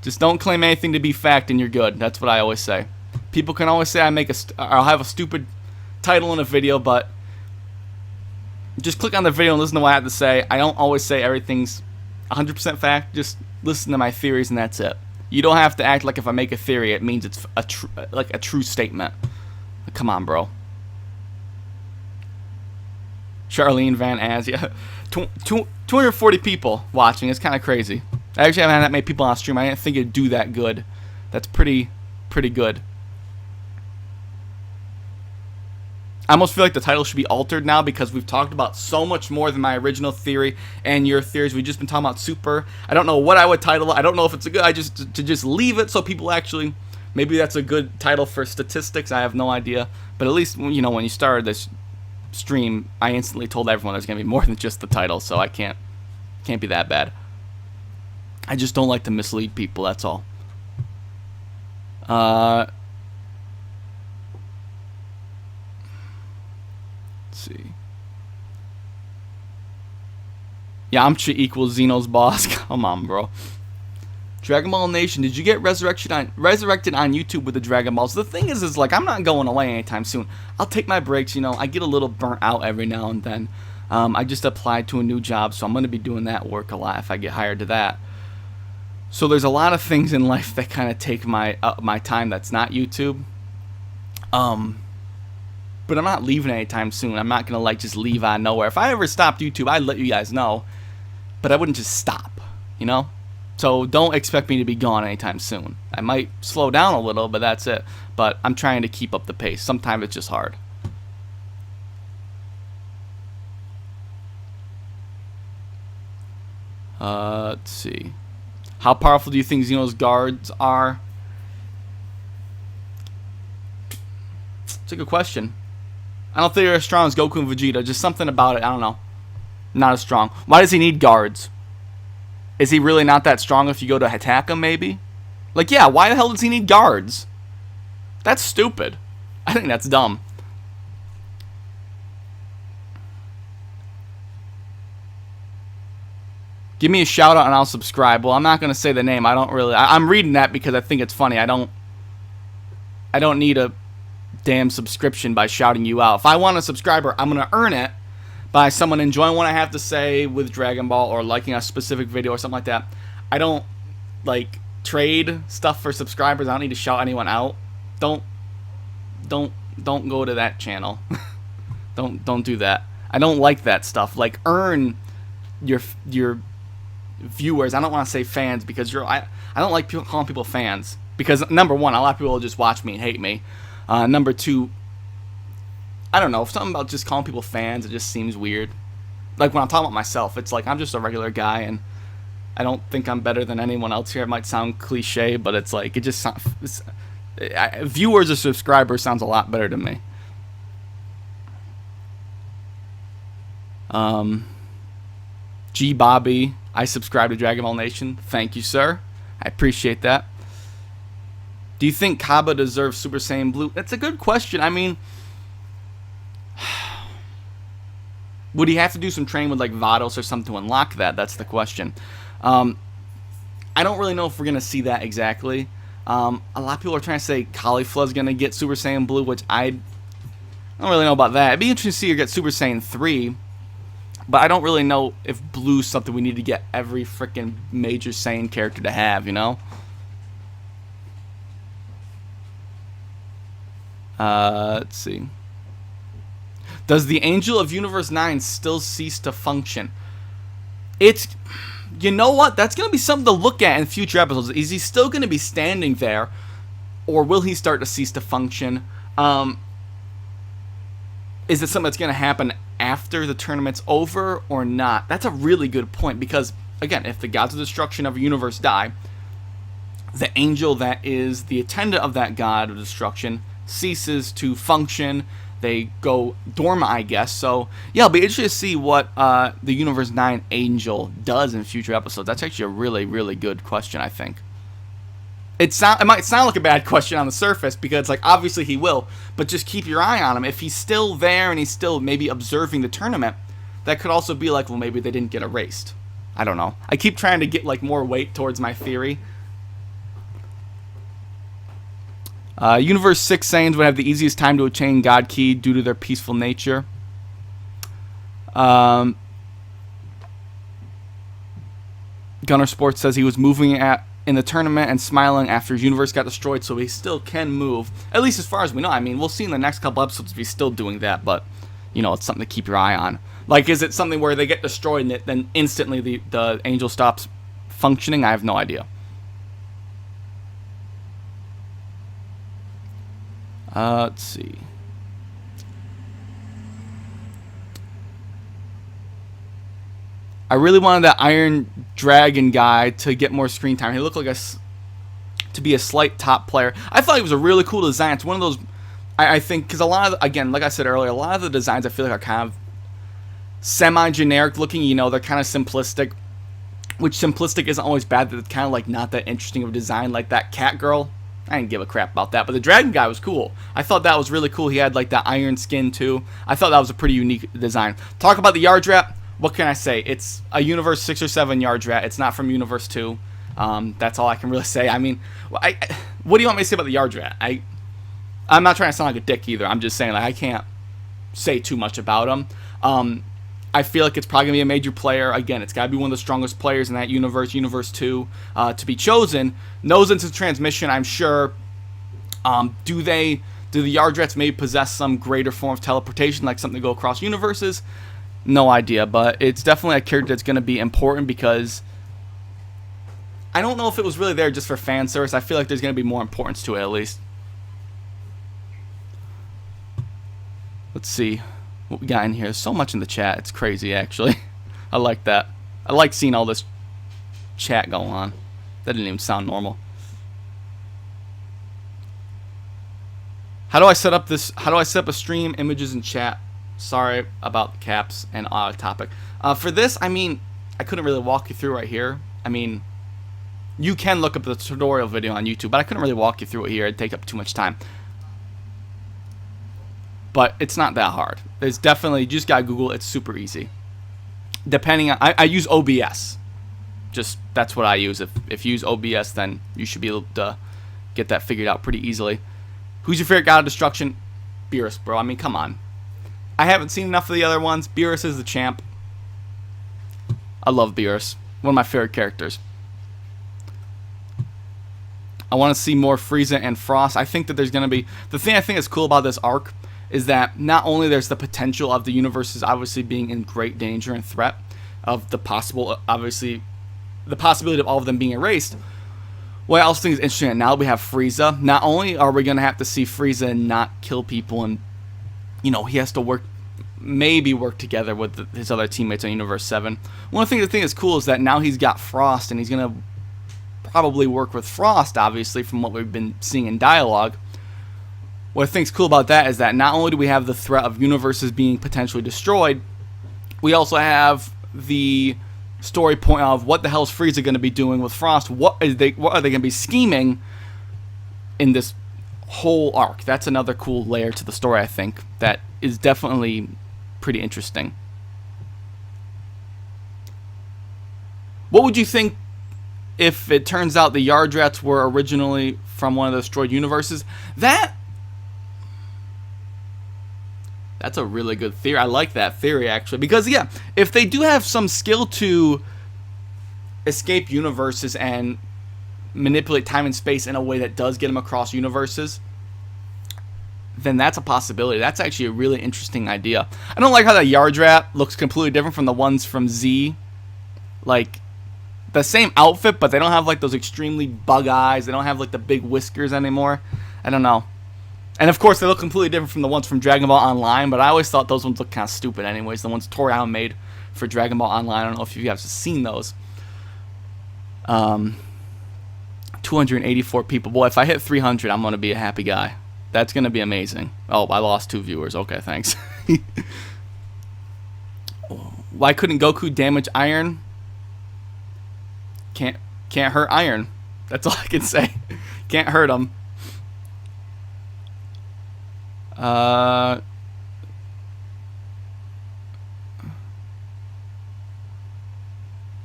Just don't claim anything to be fact, and you're good. That's what I always say. People can always say I'll have a stupid title in a video, but just click on the video and listen to what I have to say. I don't always say everything's 100% fact. Just listen to my theories, and that's it. You don't have to act like if I make a theory, it means it's a true statement. Come on, bro. Charlene Van Az, yeah. 240 people watching. It's kind of crazy. I actually haven't had that many people on stream. I didn't think it'd do that good. That's pretty good. I almost feel like the title should be altered now because we've talked about so much more than my original theory and your theories. We've just been talking about Super. I don't know what I would title it. I don't know if it's a good. To just leave it so people actually. Maybe that's a good title for statistics. I have no idea. But at least, you know, when you started this stream, I instantly told everyone there's gonna be more than just the title, so I can't be that bad. I just don't like to mislead people. That's all. Let's see. Yamcha equals Zeno's boss. Come on, bro. Dragon Ball Nation, did you get resurrected on YouTube with the Dragon Balls? The thing is like, I'm not going away anytime soon. I'll take my breaks, you know. I get a little burnt out every now and then. I just applied to a new job, so I'm going to be doing that work a lot if I get hired to that. So there's a lot of things in life that kind of take my time that's not YouTube. But I'm not leaving anytime soon. I'm not going to like just leave out of nowhere. If I ever stopped YouTube, I'd let you guys know. But I wouldn't just stop, you know? So don't expect me to be gone anytime soon. I might slow down a little, but that's it. But I'm trying to keep up the pace. Sometimes it's just hard. Let's see. How powerful do you think Zeno's guards are? It's a good question. I don't think they're as strong as Goku and Vegeta. Just something about it. I don't know. Not as strong. Why does he need guards? Is he really not that strong if you go to attack him, maybe? Like, yeah, why the hell does he need guards? That's stupid. I think that's dumb. Give me a shout out and I'll subscribe. Well, I'm not going to say the name. I don't really. I'm reading that because I think it's funny. I don't need a damn subscription by shouting you out. If I want a subscriber, I'm going to earn it by someone enjoying what I have to say with Dragon Ball or liking a specific video or something like that. I don't like trade stuff for subscribers. I don't need to shout anyone out. Don't go to that channel. don't do that. I don't like that stuff. Like, earn your viewers. I don't want to say fans because I don't like calling people fans because number one, a lot of people will just watch me and hate me. Number two, I don't know, something about just calling people fans, it just seems weird. Like when I'm talking about myself, it's like I'm just a regular guy and I don't think I'm better than anyone else here. It might sound cliche, but it's like, it just sounds, viewers or subscribers sounds a lot better to me. G Bobby, I subscribe to Dragon Ball Nation. Thank you, sir. I appreciate that. Do you think Kaba deserves Super Saiyan Blue? That's a good question. I mean, would he have to do some training with like Vados or something to unlock that? That's the question. I don't really know if we're going to see that exactly. A lot of people are trying to say Caulifla is going to get Super Saiyan Blue, which I don't really know about that. It'd be interesting to see her get Super Saiyan 3. But I don't really know if Blue's something we need to get every freaking major Saiyan character to have, you know? Let's see. Does the Angel of Universe 9 still cease to function? It's... You know what? That's going to be something to look at in future episodes. Is he still going to be standing there? Or will he start to cease to function? is it something that's going to happen after the tournament's over or not? That's a really good point, because, again, if the gods of destruction of a universe die, the angel that is the attendant of that god of destruction ceases to function. They go dormant, I guess. So, yeah, it'll be interesting to see what the Universe 9 angel does in future episodes. That's actually a really, really good question, I think. It might sound like a bad question on the surface, because it's like, obviously he will, but just keep your eye on him. If he's still there and he's still maybe observing the tournament, that could also be like, well, maybe they didn't get erased. I don't know. I keep trying to get like more weight towards my theory. Universe 6 Saiyans would have the easiest time to attain God Key due to their peaceful nature. Gunner Sports says he was moving in the tournament and smiling after his universe got destroyed, so he still can move. At least as far as we know. I mean, we'll see in the next couple episodes if he's still doing that, but, you know, it's something to keep your eye on. Like, is it something where they get destroyed and then instantly the angel stops functioning? I have no idea. Let's see. I really wanted that Iron Dragon guy to get more screen time. He looked like to be a slight top player. I thought he was a really cool design. It's one of those, I think, because a lot of, again, like I said earlier, a lot of the designs I feel like are kind of semi-generic looking. You know, they're kind of simplistic, which simplistic isn't always bad. But it's kind of like not that interesting of a design, like that cat girl. I didn't give a crap about that, but the dragon guy was cool. I thought that was really cool. He had like that iron skin too. I thought that was a pretty unique design. Talk about the Yadrat. What can I say? It's a Universe 6 or 7 Yadrat. It's not from Universe 2. That's all I can really say. I mean, what do you want me to say about the Yadrat? I'm not trying to sound like a dick either. I'm just saying, like, I can't say too much about him. I feel like it's probably going to be a major player. Again, it's got to be one of the strongest players in that universe, Universe 2, to be chosen. Knows into transmission, I'm sure. Do the Yadrats maybe possess some greater form of teleportation, like something to go across universes? No idea, but it's definitely a character that's going to be important, because I don't know if it was really there just for fan service. I feel like there's going to be more importance to it, at least. Let's see what we got in here. There's so much in the chat. It's crazy, actually. I like that. I like seeing all this chat go on. That didn't even sound normal. How do I set up this? How do I set up a stream, images, and chat? Sorry about the caps and topic. For this, I mean, I couldn't really walk you through right here. I mean, you can look up the tutorial video on YouTube, but I couldn't really walk you through it here. It'd take up too much time. But it's not that hard. There's definitely, you just gotta Google. It's super easy. Depending on, I use OBS. Just, that's what I use. If you use OBS, then you should be able to get that figured out pretty easily. Who's your favorite god of destruction? Beerus, bro. I mean, come on. I haven't seen enough of the other ones. Beerus is the champ. I love Beerus. One of my favorite characters. I want to see more Frieza and Frost. I think that there's going to be... The thing I think is cool about this arc is that not only there's the potential of the universes obviously being in great danger and threat of the possible, obviously, the possibility of all of them being erased. What I also think is interesting that now that we have Frieza, not only are we going to have to see Frieza not kill people and, you know, he has to maybe work together with his other teammates on Universe 7. One of the things I think is cool is that now he's got Frost, and he's going to probably work with Frost, obviously, from what we've been seeing in dialogue. What I think is cool about that is that not only do we have the threat of universes being potentially destroyed, we also have the story point of what the hell is Frieza going to be doing with Frost? What are they going to be scheming in this whole arc? That's another cool layer to the story, I think, that is definitely pretty interesting. What would you think if it turns out the Yadrats were originally from one of the destroyed universes? That's a really good theory. I like that theory, actually. Because, yeah, if they do have some skill to escape universes and manipulate time and space in a way that does get them across universes, then that's a possibility. That's actually a really interesting idea. I don't like how the Yadrat looks completely different from the ones from Z. Like, the same outfit, but they don't have, like, those extremely bug eyes. They don't have, like, the big whiskers anymore. I don't know. And of course, they look completely different from the ones from Dragon Ball Online, but I always thought those ones looked kind of stupid anyways. The ones Toriyama made for Dragon Ball Online. I don't know if you guys have seen those. 284 people. Boy, if I hit 300, I'm going to be a happy guy. That's going to be amazing. Oh, I lost 2 viewers. Okay, thanks. Why couldn't Goku damage Iron? Can't hurt Iron. That's all I can say. Can't hurt him.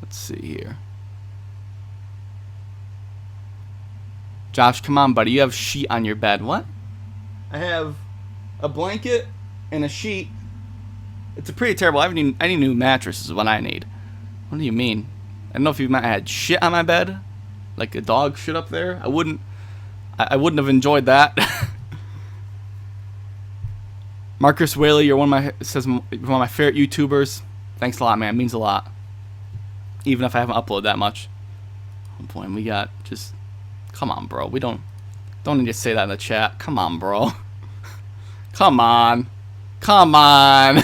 Let's see here. Josh, come on, buddy. You have a sheet on your bed. What? I have a blanket and a sheet. It's a pretty terrible. I need new mattress is what I need. What do you mean? I don't know if you meant I had shit on my bed, like a dog shit up there. I wouldn't have enjoyed that. Marcus Whaley, you're one of my favorite YouTubers. Thanks a lot, man. It means a lot. Even if I haven't uploaded that much. Oh boy, and we got just. Come on, bro. We don't need to say that in the chat. Come on, bro. Come on. Come on.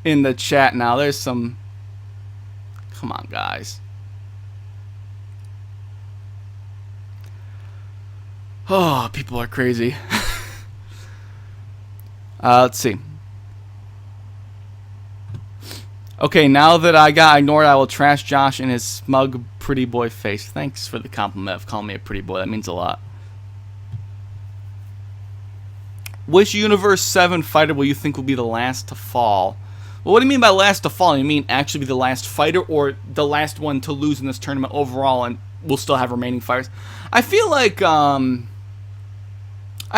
In the chat now. There's some. Come on, guys. Oh, people are crazy. Let's see. Okay, now that I got ignored, I will trash Josh in his smug, pretty boy face. Thanks for the compliment of calling me a pretty boy. That means a lot. Which Universe 7 fighter will you think will be the last to fall? Well, what do you mean by last to fall? You mean actually be the last fighter or the last one to lose in this tournament overall and we'll still have remaining fighters? I feel like I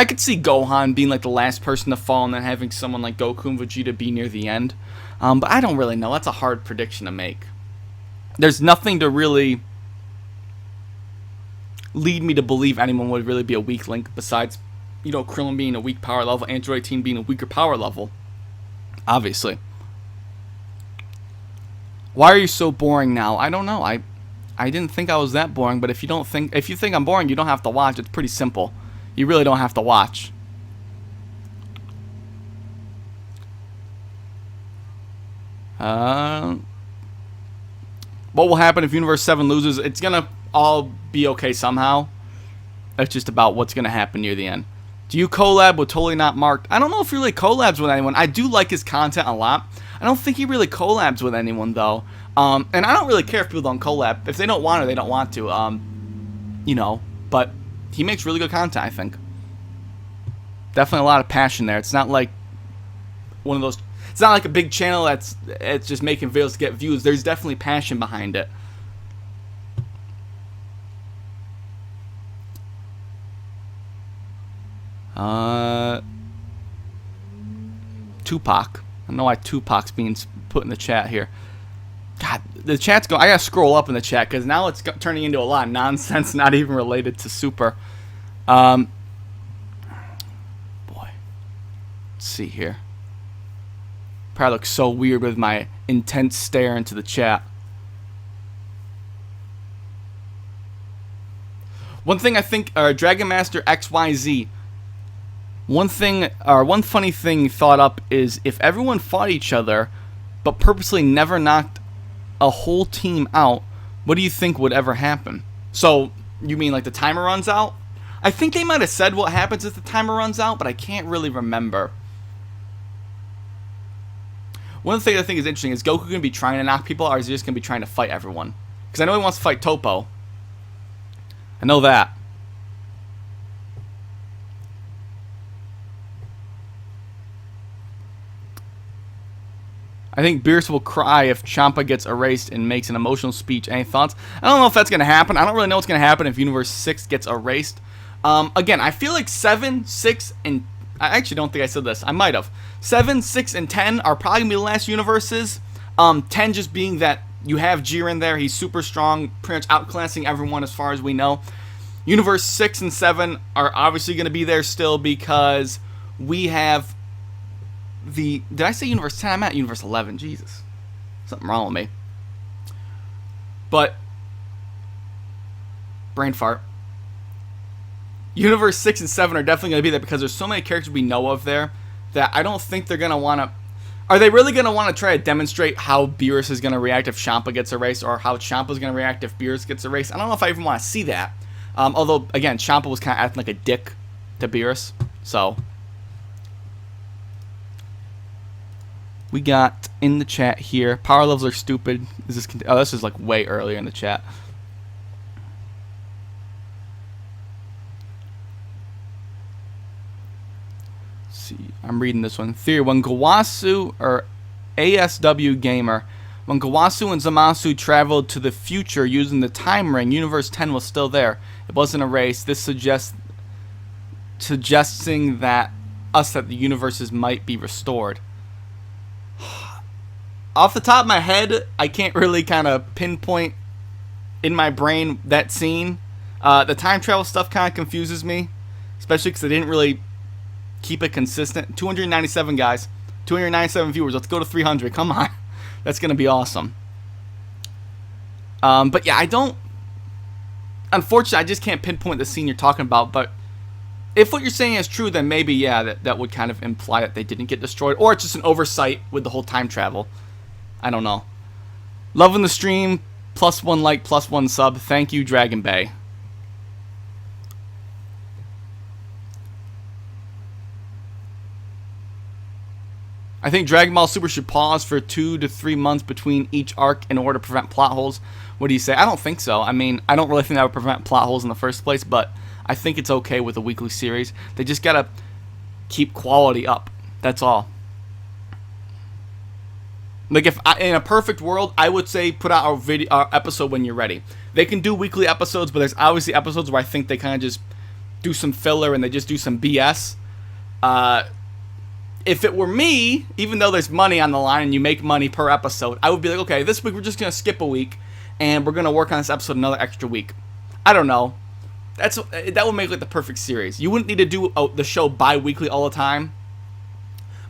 could see Gohan being like the last person to fall and then having someone like Goku and Vegeta be near the end. But I don't really know. That's a hard prediction to make. There's nothing to really lead me to believe anyone would really be a weak link besides, you know, Krillin being a weak power level, Android 18 being a weaker power level. Obviously. Why are you so boring now? I don't know. I didn't think I was that boring, but if you think I'm boring, you don't have to watch. It's pretty simple. You really don't have to watch. What will happen if Universe 7 loses? It's gonna all be okay somehow. It's just about what's gonna happen near the end. Do you collab with Totally Not Marked? I don't know if he really collabs with anyone. I do like his content a lot. I don't think he really collabs with anyone though. And I don't really care if people don't collab. If they don't want to, they don't want to. You know, but he makes really good content, I think. Definitely a lot of passion there. It's not like one of those. It's not like a big channel it's just making videos to get views. There's definitely passion behind it. Tupac. I don't know why Tupac's being put in the chat here. God, the chat's going. I gotta scroll up in the chat because now it's turning into a lot of nonsense, not even related to Super. Boy, let's see here. Probably looks so weird with my intense stare into the chat. One thing I think, Dragon Master XYZ. One funny thing thought up is if everyone fought each other, but purposely never knocked a whole team out, what do you think would ever happen? So you mean like the timer runs out? I think they might have said what happens if the timer runs out, but I can't really remember. One of the things I think is interesting is Goku going to be trying to knock people out, or is he just going to be trying to fight everyone? Because I know he wants to fight Toppo. I know that. I think Beerus will cry if Champa gets erased and makes an emotional speech. Any thoughts? I don't know if that's going to happen. I don't really know what's going to happen if Universe 6 gets erased. Again, I feel like 7, 6, and... I actually don't think I said this. I might have. 7, 6, and 10 are probably going to be the last universes. 10 just being that you have Jiren there. He's super strong, pretty much outclassing everyone as far as we know. Universe 6 and 7 are obviously going to be there still because we have the... Did I say Universe 10? I'm at Universe 11. Jesus. Something wrong with me. But... Brain fart. Universe 6 and 7 are definitely going to be there because there's so many characters we know of there that I don't think they're going to want to... Are they really going to want to try to demonstrate how Beerus is going to react if Champa gets erased, or how Champa's going to react if Beerus gets erased? I don't know if I even want to see that. Although, again, Champa was kind of acting like a dick to Beerus, so... We got in the chat here, power levels are stupid. Is this? Oh, this is like way earlier in the chat. Let's see, I'm reading this one. Theory: when Gawasu or ASW Gamer, when Gawasu and Zamasu traveled to the future using the time ring, Universe 10 was still there. It wasn't erased. This suggesting that the universes might be restored. Off the top of my head, I can't really kind of pinpoint in my brain that scene. The time travel stuff kind of confuses me, especially because I didn't really keep it consistent. 297 guys, 297 viewers. Let's go to 300. Come on, that's gonna be awesome. But yeah, I don't. Unfortunately, I just can't pinpoint the scene you're talking about. But if what you're saying is true, then maybe yeah, that would kind of imply that they didn't get destroyed, or it's just an oversight with the whole time travel. I don't know. Loving the stream. +1 like, +1 sub. Thank you, Dragon Bay. I think Dragon Ball Super should pause for 2 to 3 months between each arc in order to prevent plot holes. What do you say? I don't think so. I mean, I don't really think that would prevent plot holes in the first place, but I think it's okay with a weekly series. They just gotta keep quality up. That's all. Like, if in a perfect world, I would say put out our episode when you're ready. They can do weekly episodes, but there's obviously episodes where I think they kind of just do some filler and they just do some BS. If it were me, even though there's money on the line and you make money per episode, I would be like, okay, this week we're just going to skip a week and we're going to work on this episode another extra week. I don't know. That would make like the perfect series. You wouldn't need to do the show bi-weekly all the time.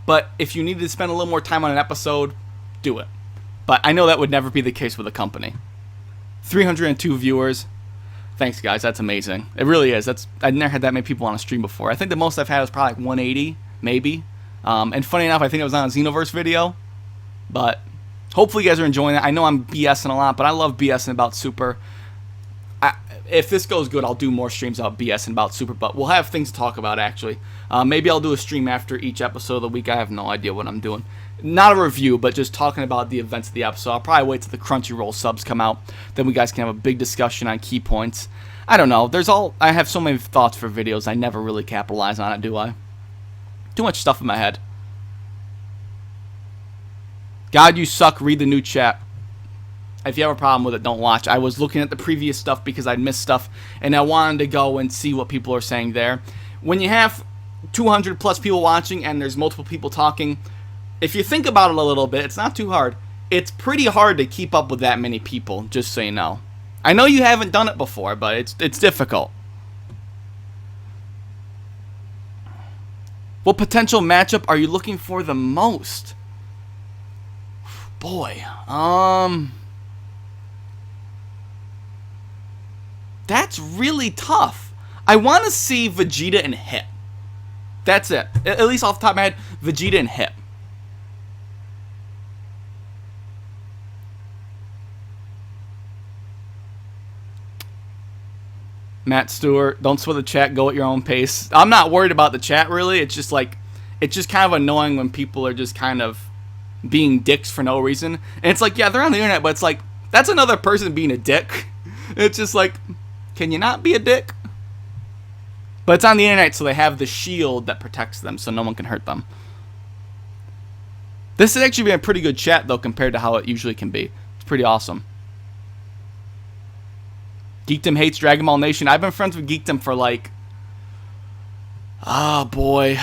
But if you needed to spend a little more time on an episode, do it. But I know that would never be the case with a company. 302 viewers. Thanks, guys. That's amazing. It really is. I've never had that many people on a stream before. I think the most I've had was probably like 180, maybe. And funny enough, I think it was on a Xenoverse video. But hopefully you guys are enjoying that. I know I'm BSing a lot, but I love BSing about Super. If this goes good, I'll do more streams about BSing about Super. But we'll have things to talk about, actually. Maybe I'll do a stream after each episode of the week. I have no idea what I'm doing. Not a review, but just talking about the events of the episode. I'll probably wait till the Crunchyroll subs come out. Then we guys can have a big discussion on key points. I don't know. I have so many thoughts for videos. I never really capitalize on it, do I? Too much stuff in my head. God, you suck. Read the new chat. If you have a problem with it, don't watch. I was looking at the previous stuff because I'd missed stuff, and I wanted to go and see what people are saying there. When you have 200 plus people watching and there's multiple people talking, if you think about it a little bit, it's not too hard. It's pretty hard to keep up with that many people, just so you know. I know you haven't done it before, but it's difficult. What potential matchup are you looking for the most? Boy, that's really tough. I want to see Vegeta and Hip. That's it. At least off the top of my head, Vegeta and Hip. Matt Stewart, don't sweat the chat, go at your own pace. I'm not worried about the chat, really. It's just like, it's just kind of annoying when people are just kind of being dicks for no reason. And it's like, yeah, they're on the internet, but it's like, that's another person being a dick. It's just like, can you not be a dick? But it's on the internet, so they have the shield that protects them, so no one can hurt them. This has actually been a pretty good chat, though, compared to how it usually can be. It's pretty awesome. Geekdom hates Dragon Ball Nation. I've been friends with Geekdom for like... Oh, boy.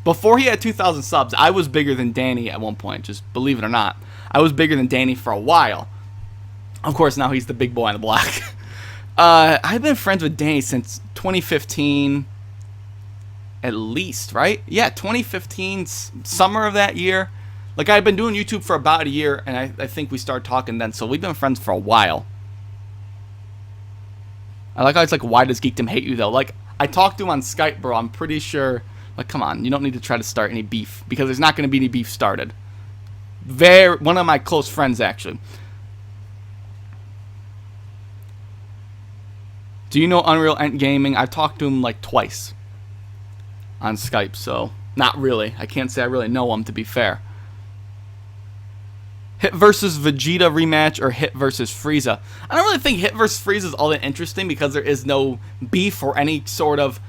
Before he had 2,000 subs, I was bigger than Danny at one point. Just believe it or not. I was bigger than Danny for a while. Of course, now he's the big boy on the block. I've been friends with Danny since 2015. At least, right? Yeah, 2015, summer of that year. Like, I've been doing YouTube for about a year, and I think we started talking then. So we've been friends for a while. I like how it's like, why does Geekdom hate you, though? Like, I talked to him on Skype, bro. I'm pretty sure... Like, come on. You don't need to try to start any beef. Because there's not going to be any beef started. One of my close friends, actually. Do you know Unreal Gaming? I've talked to him, like, twice. On Skype, so... Not really. I can't say I really know him, to be fair. Hit versus Vegeta rematch or Hit versus Frieza. I don't really think Hit versus Frieza is all that interesting because there is no beef or any sort of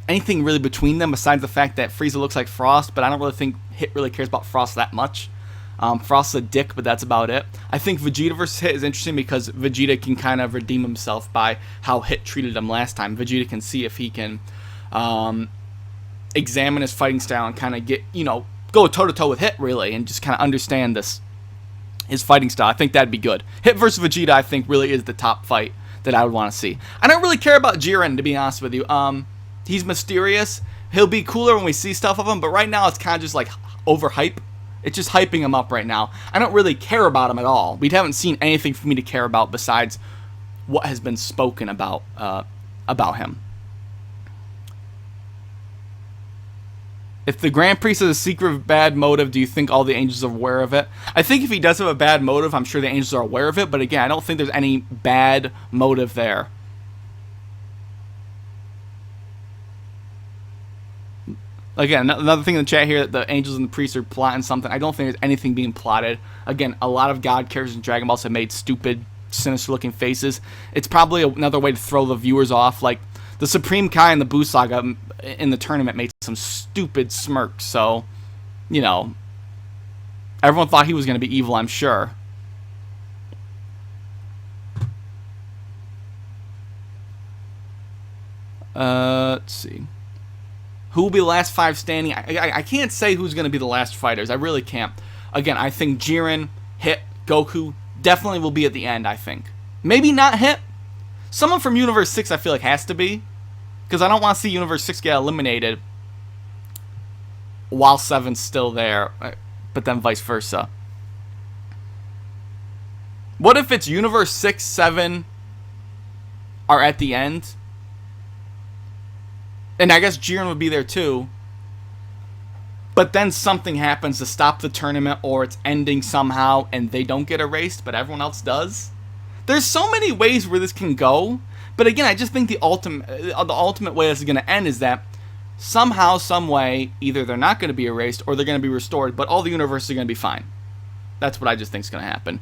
anything really between them besides the fact that Frieza looks like Frost, but I don't really think Hit really cares about Frost that much. Frost's a dick, but that's about it. I think Vegeta versus Hit is interesting because Vegeta can kind of redeem himself by how Hit treated him last time. Vegeta can see if he can examine his fighting style and kind of get, go toe-to-toe with Hit, really, and just kind of understand his fighting style. I think that'd be good. Hit versus Vegeta, I think, really is the top fight that I would want to see. I don't really care about Jiren, to be honest with you. He's mysterious. He'll be cooler when we see stuff of him, but right now it's kind of just like overhype. It's just hyping him up right now. I don't really care about him at all. We haven't seen anything for me to care about besides what has been spoken about him. If the Grand Priest has a secret bad motive, do you think all the angels are aware of it? I think if he does have a bad motive, I'm sure the angels are aware of it. But again, I don't think there's any bad motive there. Again, another thing in the chat here, that the angels and the priests are plotting something. I don't think there's anything being plotted. Again, a lot of God characters in Dragon Balls have made stupid, sinister-looking faces. It's probably another way to throw the viewers off. Like, the Supreme Kai in the Buu Saga in the tournament made some stupid smirks, so, everyone thought he was going to be evil, I'm sure. Let's see. Who will be the last 5 standing? I can't say who's going to be the last fighters. I really can't. Again, I think Jiren, Hit, Goku definitely will be at the end, I think. Maybe not Hit. Someone from Universe 6 I feel like has to be. Because I don't want to see Universe 6 get eliminated while 7's still there. But then vice versa. What if it's Universe 6, 7 are at the end? And I guess Jiren would be there too. But then something happens to stop the tournament, or it's ending somehow and they don't get erased, but everyone else does. There's so many ways where this can go. But again, I just think the ultimate way this is going to end is that somehow, some way, either they're not going to be erased or they're going to be restored, but all the universes are going to be fine. That's what I just think is going to happen.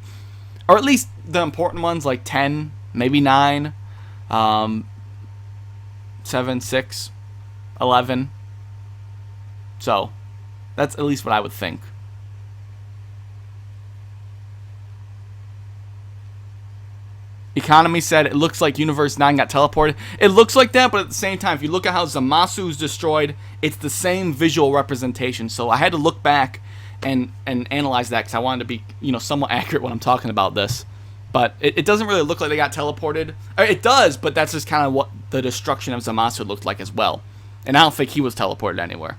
Or at least the important ones like 10, maybe 9, 7, 6, 11. So, that's at least what I would think. Economy said it looks like Universe 9 got teleported. It looks like that, but at the same time, if you look at how Zamasu is destroyed, it's the same visual representation. So I had to look back and analyze that because I wanted to be, somewhat accurate when I'm talking about this. But it doesn't really look like they got teleported. It does, but that's just kind of what the destruction of Zamasu looked like as well. And I don't think he was teleported anywhere.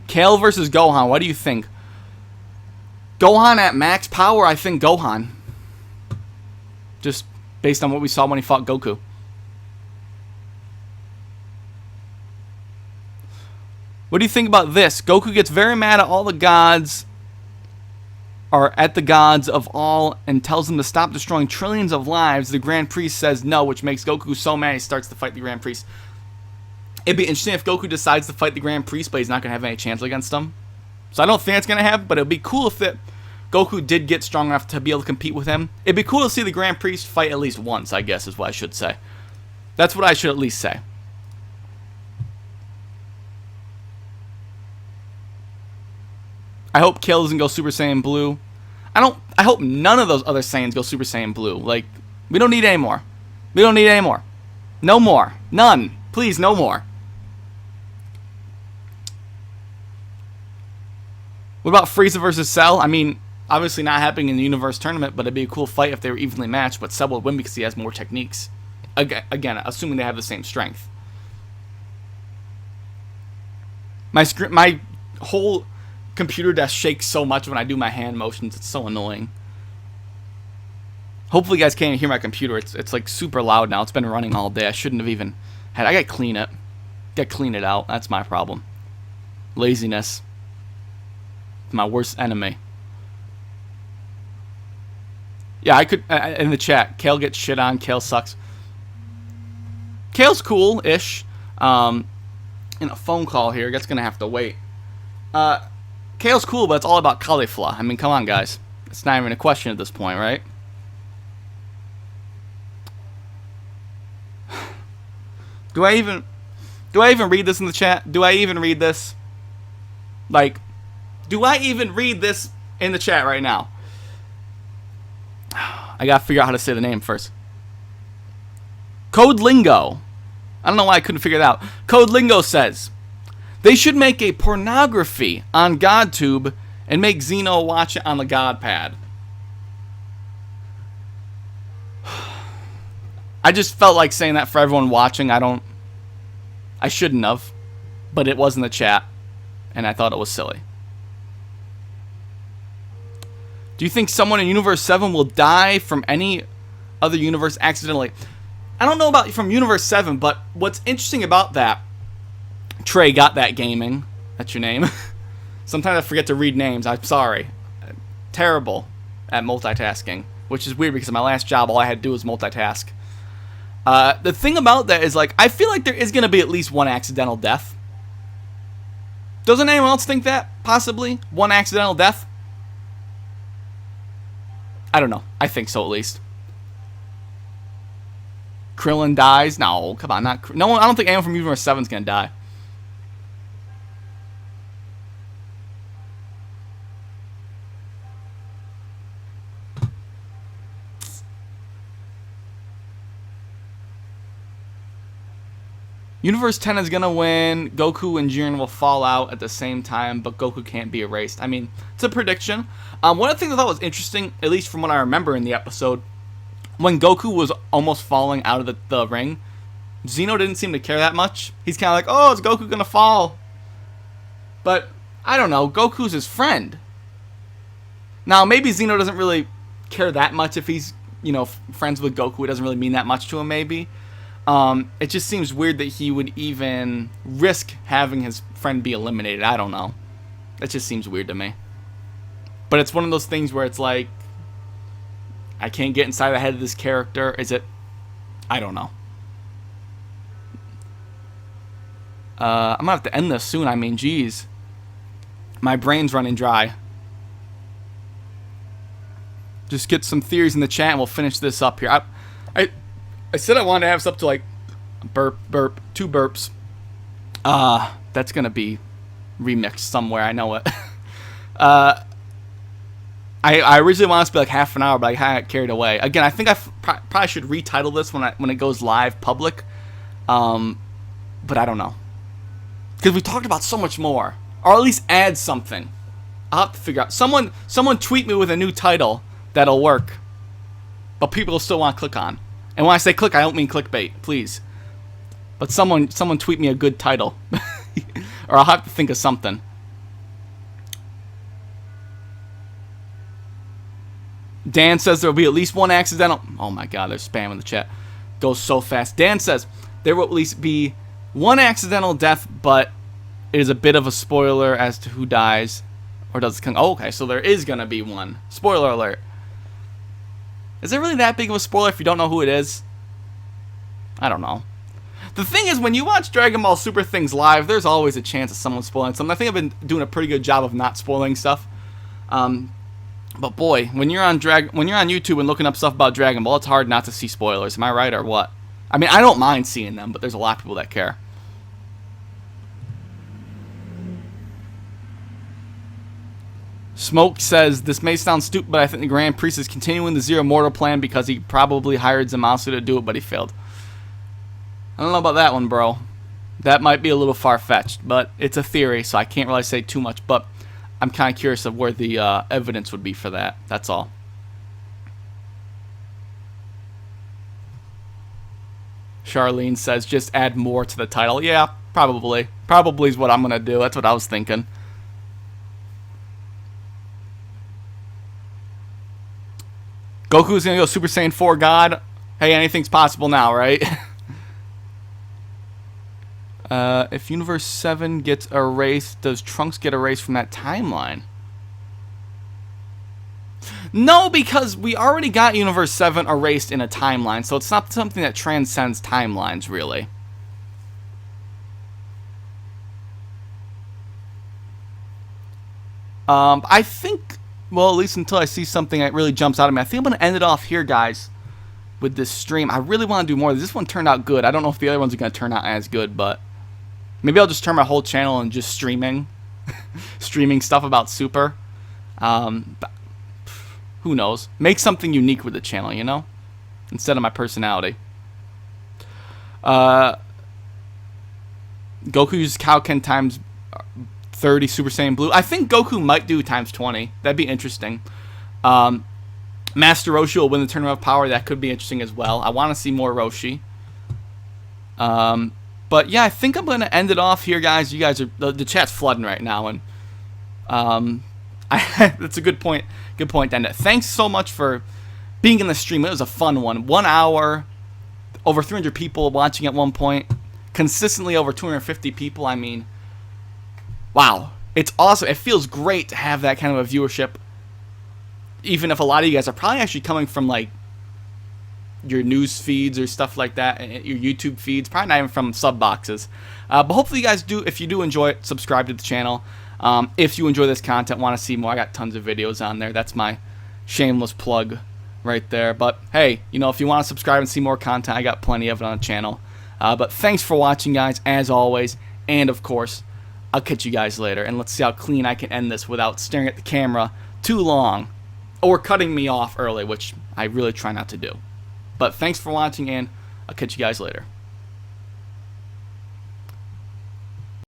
Kale versus Gohan, what do you think? Gohan at max power, I think Gohan. Just based on what we saw when he fought Goku. What do you think about this? Goku gets very mad at all the gods, or at the gods of all, and tells them to stop destroying trillions of lives. The Grand Priest says no, which makes Goku so mad he starts to fight the Grand Priest. It'd be interesting if Goku decides to fight the Grand Priest, but he's not going to have any chance against him. So I don't think it's going to happen, but it would be cool if Goku did get strong enough to be able to compete with him. It'd be cool to see the Grand Priest fight at least once, I guess is what I should say. That's what I should at least say. I hope Kale doesn't go Super Saiyan Blue. I hope none of those other Saiyans go Super Saiyan Blue. Like, we don't need any more. We don't need any more. No more. None. Please, no more. What about Frieza versus Cell? I mean, obviously not happening in the Universe Tournament, but it'd be a cool fight if they were evenly matched, but Cell would win because he has more techniques. Again, assuming they have the same strength. My whole computer desk shakes so much when I do my hand motions. It's so annoying. Hopefully you guys can't even hear my computer. It's like super loud now. It's been running all day. I shouldn't have even had. I gotta clean it. Gotta clean it out. That's my problem. Laziness. My worst enemy. Yeah, I could in the chat. Kale gets shit on. Kale sucks. Kale's cool-ish. In a phone call here, that's gonna have to wait. Kale's cool, but it's all about Caulifla. I mean, come on, guys. It's not even a question at this point, right? Do I even read this in the chat? Do I even read this? Like, do I even read this in the chat right now? I gotta figure out how to say the name first. Code Lingo. I don't know why I couldn't figure it out. Code Lingo says, they should make a pornography on GodTube and make Zeno watch it on the GodPad. I just felt like saying that for everyone watching. I shouldn't have, but it was in the chat, and I thought it was silly. Do you think someone in Universe 7 will die from any other universe accidentally? I don't know about from Universe 7, but what's interesting about that, Trey got that gaming. That's your name. Sometimes I forget to read names. I'm sorry. I'm terrible at multitasking, which is weird because in my last job, all I had to do was multitask. The thing about that is, like, I feel like there is going to be at least one accidental death. Doesn't anyone else think that? Possibly? One accidental death? I don't know. I think so, at least. Krillin dies? No, come on. No one. I don't think anyone from Universe 7 is going to die. Universe 10 is going to win. Goku and Jiren will fall out at the same time, but Goku can't be erased. I mean, it's a prediction. One of the things I thought was interesting, at least from what I remember in the episode, when Goku was almost falling out of the ring, Zeno didn't seem to care that much. He's kind of like, oh, is Goku going to fall? But, I don't know. Goku's his friend. Now, maybe Zeno doesn't really care that much if he's, you know, friends with Goku. It doesn't really mean that much to him, maybe. It just seems weird that he would even risk having his friend be eliminated. I don't know. That just seems weird to me. But it's one of those things where it's like, I can't get inside the head of this character. Is it? I don't know. I'm going to have to end this soon. I mean, geez. My brain's running dry. Just get some theories in the chat and we'll finish this up here. I said I wanted to have this up to like burp, 2 burps. That's going to be remixed somewhere. I know it. I originally wanted it to be like half an hour, but I got carried away. Again, I think I probably should retitle this when it goes live public. But I don't know. Because we talked about so much more. Or at least add something. I'll have to figure out. Someone tweet me with a new title that'll work. But people will still want to click on. And when I say click, I don't mean clickbait, please. But someone tweet me a good title. Or I'll have to think of something. Dan says there will be at least one accidental... Oh my god, there's spam in the chat. Goes so fast. Dan says there will at least be one accidental death, but it is a bit of a spoiler as to who dies. Or does it come... Oh, okay, so there is going to be one. Spoiler alert. Is it really that big of a spoiler if you don't know who it is? I don't know. The thing is, when you watch Dragon Ball Super things live, there's always a chance of someone spoiling something. I think I've been doing a pretty good job of not spoiling stuff. But boy, when you're on YouTube and looking up stuff about Dragon Ball, it's hard not to see spoilers. Am I right or what? I mean, I don't mind seeing them, but there's a lot of people that care. Smoke says, this may sound stupid, but I think the Grand Priest is continuing the Zero Mortal plan because he probably hired Zamasu to do it, but he failed. I don't know about that one, bro. That might be a little far-fetched, but it's a theory, so I can't really say too much, but I'm kind of curious of where the evidence would be for that. That's all. Charlene says, just add more to the title. Yeah, probably. Probably is what I'm going to do. That's what I was thinking. Goku's gonna go Super Saiyan 4 God. Hey, anything's possible now, right? If Universe 7 gets erased, does Trunks get erased from that timeline? No, because we already got Universe 7 erased in a timeline, so it's not something that transcends timelines, really. I think, well, at least until I see something that really jumps out at me, I think I'm going to end it off here, guys, with this stream. I really want to do more. This one turned out good. I don't know if the other ones are going to turn out as good, but maybe I'll just turn my whole channel and just streaming stuff about Super. But who knows? Make something unique with the channel, you know? Instead of my personality. Goku uses Kaioken times 30 Super Saiyan Blue. I think Goku might do times 20. That'd be interesting. Master Roshi will win the Tournament of Power. That could be interesting as well. I want to see more Roshi. But yeah, I think I'm going to end it off here, guys. You guys are the chat's flooding right now, and that's a good point. Good point to end it. Thanks so much for being in the stream. It was a fun one. 1 hour, over 300 people watching at one point, consistently over 250 people. I mean, wow, it's awesome. It feels great to have that kind of a viewership, even if a lot of you guys are probably actually coming from like your news feeds or stuff like that, your YouTube feeds, probably not even from sub boxes. But hopefully you guys do. If you do enjoy it, subscribe to the channel. If you enjoy this content, want to see more, I got tons of videos on there. That's my shameless plug right there. But hey, you know, if you want to subscribe and see more content, I got plenty of it on the channel. But thanks for watching, guys, as always. And of course, I'll catch you guys later. And let's see how clean I can end this without staring at the camera too long or cutting me off early, which I really try not to do. But thanks for watching, and I'll catch you guys later.